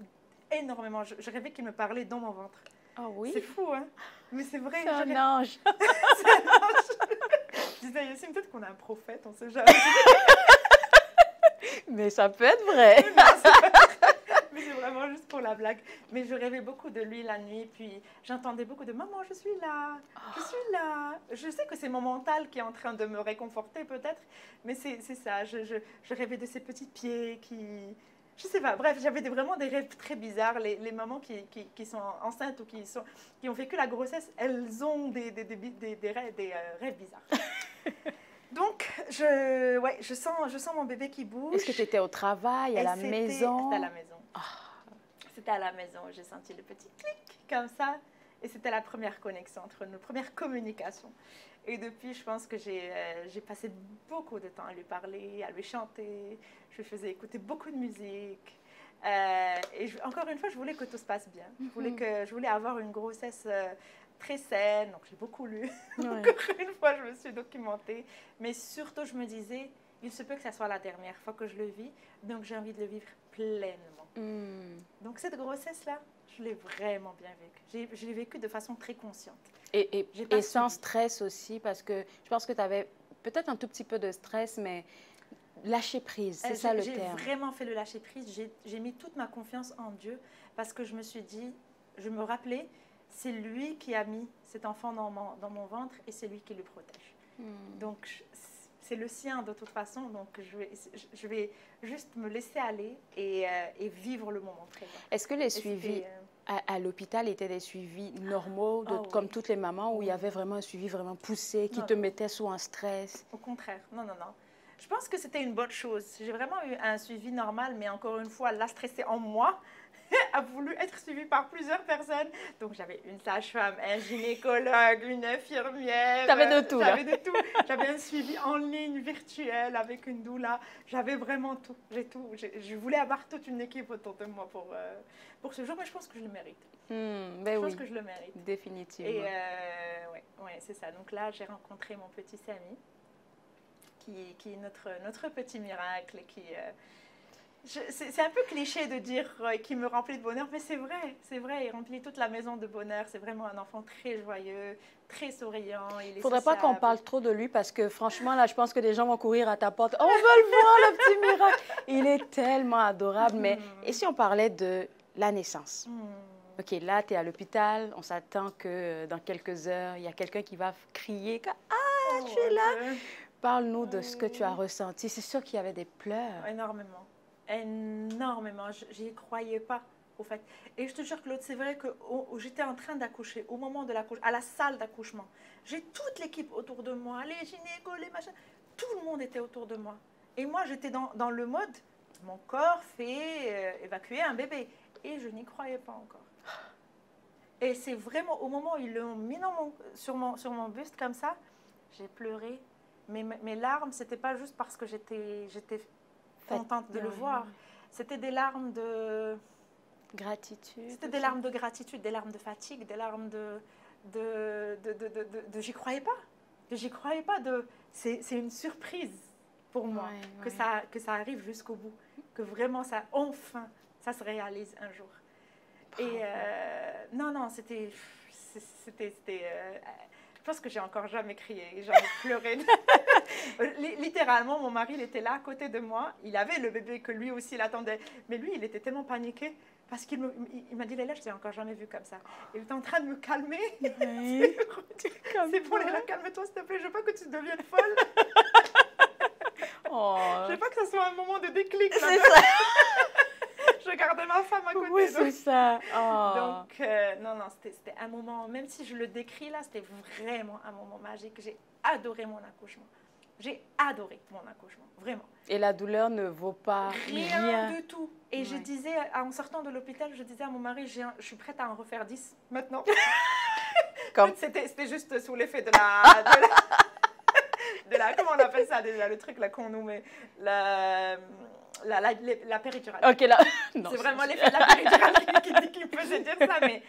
énormément. Je rêvais qu'il me parlait dans mon ventre. Ah oui? C'est fou, hein? Mais c'est vrai. C'est un ange. C'est un ange. Je disais, Yassine, peut-être qu'on a un prophète, on ne sait jamais. Mais ça peut être vrai. Mais c'est vraiment juste pour la blague. Mais je rêvais beaucoup de lui la nuit, puis j'entendais beaucoup de « Maman, je suis là, je suis là ». Je sais que c'est mon mental qui est en train de me réconforter peut-être, mais c'est ça. Je rêvais de ses petits pieds qui... Je sais pas, bref, j'avais vraiment des rêves très bizarres. Les mamans qui sont enceintes ou qui ont vécu la grossesse, elles ont des rêves bizarres. Donc, je sens mon bébé qui bouge. Est-ce que tu étais au travail, à la maison? C'était à la maison. C'était à la maison, j'ai senti le petit clic comme ça. Et c'était la première connexion entre nous, première communication. Et depuis, je pense que j'ai passé beaucoup de temps à lui parler, à lui chanter. Je lui faisais écouter beaucoup de musique. Encore une fois, je voulais que tout se passe bien. Je voulais avoir une grossesse très saine. Donc, j'ai beaucoup lu. Ouais. Encore une fois, je me suis documentée. Mais surtout, je me disais, il se peut que ça soit la dernière fois que je le vis. Donc, j'ai envie de le vivre pleinement. Donc, cette grossesse-là, je l'ai vraiment bien vécue. Je l'ai vécue de façon très consciente. Et sans stress aussi, parce que je pense que tu avais peut-être un tout petit peu de stress, mais lâcher prise, c'est ça le terme. J'ai vraiment fait le lâcher prise. J'ai mis toute ma confiance en Dieu parce que je me suis dit, je me rappelais, c'est lui qui a mis cet enfant dans mon ventre et c'est lui qui le protège. Donc, c'est le sien de toute façon. Donc, je vais juste me laisser aller et vivre le moment présent. Est-ce que les suivis à l'hôpital étaient des suivis normaux, comme toutes les mamans, où il y avait vraiment un suivi vraiment poussé, qui te mettait sous un stress? Au contraire, non, non, non. Je pense que c'était une bonne chose. J'ai vraiment eu un suivi normal, mais encore une fois, la stressée en moi a voulu être suivie par plusieurs personnes. Donc, j'avais une sage-femme, un gynécologue, une infirmière. T'avais de tout, J'avais de tout. J'avais un suivi en ligne virtuel avec une doula. J'avais vraiment tout. J'ai tout. Je voulais avoir toute une équipe autour de moi pour ce jour, mais je pense que je le mérite. Je pense que je le mérite. Définitivement. Et ouais, c'est ça. Donc là, j'ai rencontré mon petit Samy, qui est notre petit miracle, c'est un peu cliché de dire qu'il me remplit de bonheur, mais c'est vrai, il remplit toute la maison de bonheur. C'est vraiment un enfant très joyeux, très souriant. Il ne faudrait pas qu'on parle trop de lui parce que franchement, là, je pense que des gens vont courir à ta porte. On veut le voir, le petit miracle. Il est tellement adorable. Mais et si on parlait de la naissance? OK, là, tu es à l'hôpital. On s'attend que dans quelques heures, il y a quelqu'un qui va crier que, « Ah, tu es là! » Parle-nous de ce que tu as ressenti. C'est sûr qu'il y avait des pleurs. Énormément. Énormément. Je n'y croyais pas, au fait. Et je te jure, Claude, c'est vrai que j'étais en train d'accoucher, au moment de l'accouchement, à la salle d'accouchement. J'ai toute l'équipe autour de moi, les gynécos, les machins. Tout le monde était autour de moi. Et moi, j'étais dans le mode, mon corps fait évacuer un bébé. Et je n'y croyais pas encore. Et c'est vraiment au moment où ils l'ont mis sur mon buste comme ça, j'ai pleuré. Mes larmes, ce n'était pas juste parce que j'étais contente de le voir. C'était des larmes de gratitude. C'était des larmes de gratitude, des larmes de fatigue, des larmes de j'y croyais pas. J'y croyais pas. C'est une surprise pour moi que ça arrive jusqu'au bout. Que vraiment, enfin, ça se réalise un jour. Et non, c'était je pense que j'ai encore jamais crié, jamais pleuré. Littéralement, mon mari, il était là à côté de moi. Il avait le bébé que lui aussi, il attendait. Mais lui, il était tellement paniqué parce qu'il m'a dit, Léla, je t'ai encore jamais vu comme ça. Il était en train de me calmer. Oui. C'est bon, Léla, calme-toi, s'il te plaît. Je veux pas que tu deviennes folle. Je veux pas que ce soit un moment de déclic. C'est ça. Je gardais ma femme à côté. Oui, c'est ça. Donc, non, c'était un moment, même si je le décris là, c'était vraiment un moment magique. J'ai adoré mon accouchement. J'ai adoré mon accouchement, vraiment. Et la douleur ne vaut pas rien. Du tout. Et je disais, en sortant de l'hôpital, je disais à mon mari, je suis prête à en refaire 10 maintenant. C'était juste sous l'effet de la comment on appelle ça déjà, le truc là qu'on nous met, la péridurale. Ok, là. C'est vraiment l'effet de la péridurale qui me faisait dire ça, mais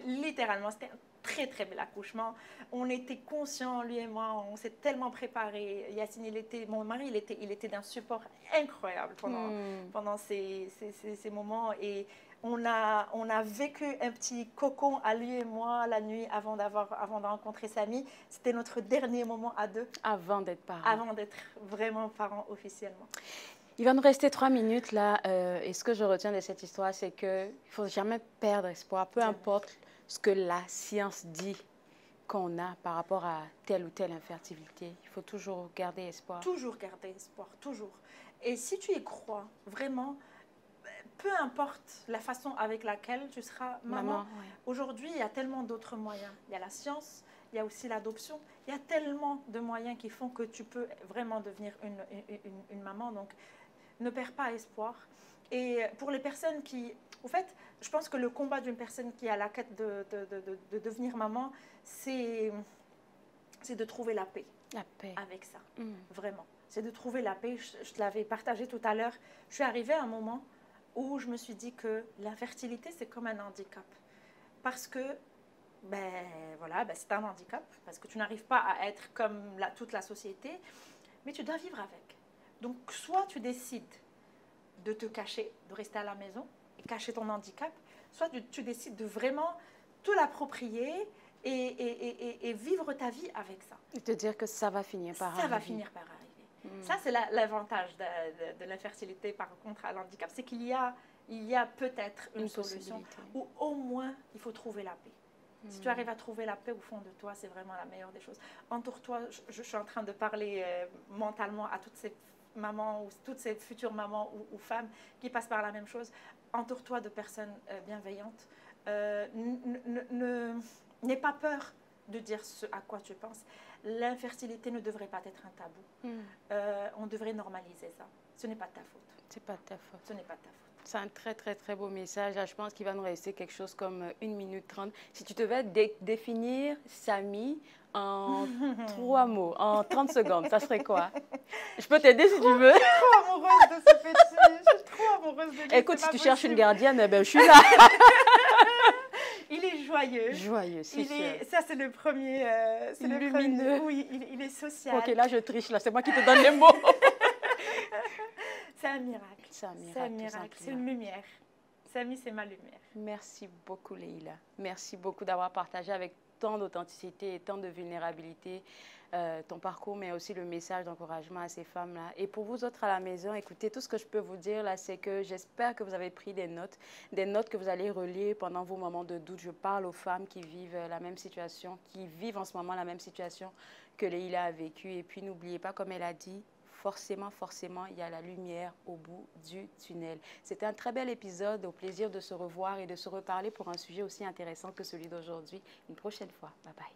littéralement, c'était un très très bel accouchement. On était conscients, lui et moi, on s'est tellement préparés. Yacine, mon mari, il était d'un support incroyable pendant ces moments. Et on a vécu un petit cocon à lui et moi la nuit avant de rencontrer Samy. C'était notre dernier moment à deux. Avant d'être parents. Avant d'être vraiment parents officiellement. Il va nous rester 3 minutes là. Et ce que je retiens de cette histoire, c'est qu'il ne faut jamais perdre espoir, peu importe ce que la science dit qu'on a par rapport à telle ou telle infertilité. Il faut toujours garder espoir. Toujours garder espoir, toujours. Et si tu y crois, vraiment, peu importe la façon avec laquelle tu seras maman. Aujourd'hui, il y a tellement d'autres moyens. Il y a la science, il y a aussi l'adoption. Il y a tellement de moyens qui font que tu peux vraiment devenir une maman. Donc, ne perds pas espoir. Et pour les personnes qui... En fait, je pense que le combat d'une personne qui est à la quête de devenir maman, c'est de trouver la paix. La paix. Avec ça, vraiment. C'est de trouver la paix. Je te l'avais partagé tout à l'heure. Je suis arrivée à un moment où je me suis dit que l'infertilité, c'est comme un handicap. Parce que, c'est un handicap, parce que tu n'arrives pas à être comme toute la société, mais tu dois vivre avec. Donc, soit tu décides de te cacher, de rester à la maison et cacher ton handicap, soit tu décides de vraiment tout l'approprier et vivre ta vie avec ça. Et te dire que ça va finir par arriver. Ça va finir par arriver. Ça, c'est l'avantage de l'infertilité par contre à l'handicap, c'est qu'il y a peut-être une solution ou au moins il faut trouver la paix. Si tu arrives à trouver la paix au fond de toi, c'est vraiment la meilleure des choses. Entoure-toi, je suis en train de parler mentalement à toutes ces mamans ou toutes ces futures mamans ou femmes qui passent par la même chose. Entoure-toi de personnes bienveillantes. N'aie pas peur de dire ce à quoi tu penses. L'infertilité ne devrait pas être un tabou. On devrait normaliser ça. Ce n'est pas de ta faute. C'est pas de ta faute. Ce n'est pas de ta faute. C'est un très, très, très beau message. Là, je pense qu'il va nous rester quelque chose comme 1 minute 30. Si tu devais définir Samy en 3 mots, en 30 secondes, ça serait quoi? Je peux t'aider si tu veux. Je suis trop amoureuse de ce petit. Je suis trop amoureuse de lui. Écoute, si tu cherches une gardienne, je suis là. Il est joyeux. Joyeux, c'est sûr. Ça, c'est le premier. C'est lumineux. Oui, il est social. Ok, là, je triche. Là, c'est moi qui te donne les mots. C'est un miracle. C'est un miracle. C'est un miracle. C'est une lumière. Samy, c'est ma lumière. Merci beaucoup, Leïla. Merci beaucoup d'avoir partagé avec tant d'authenticité et tant de vulnérabilité ton parcours, mais aussi le message d'encouragement à ces femmes-là. Et pour vous autres à la maison, écoutez, tout ce que je peux vous dire là, c'est que j'espère que vous avez pris des notes que vous allez relire pendant vos moments de doute. Je parle aux femmes qui vivent la même situation, qui vivent en ce moment la même situation que Leïla a vécue. Et puis, n'oubliez pas, comme elle a dit, forcément, il y a la lumière au bout du tunnel. C'était un très bel épisode. Au plaisir de se revoir et de se reparler pour un sujet aussi intéressant que celui d'aujourd'hui. Une prochaine fois. Bye bye.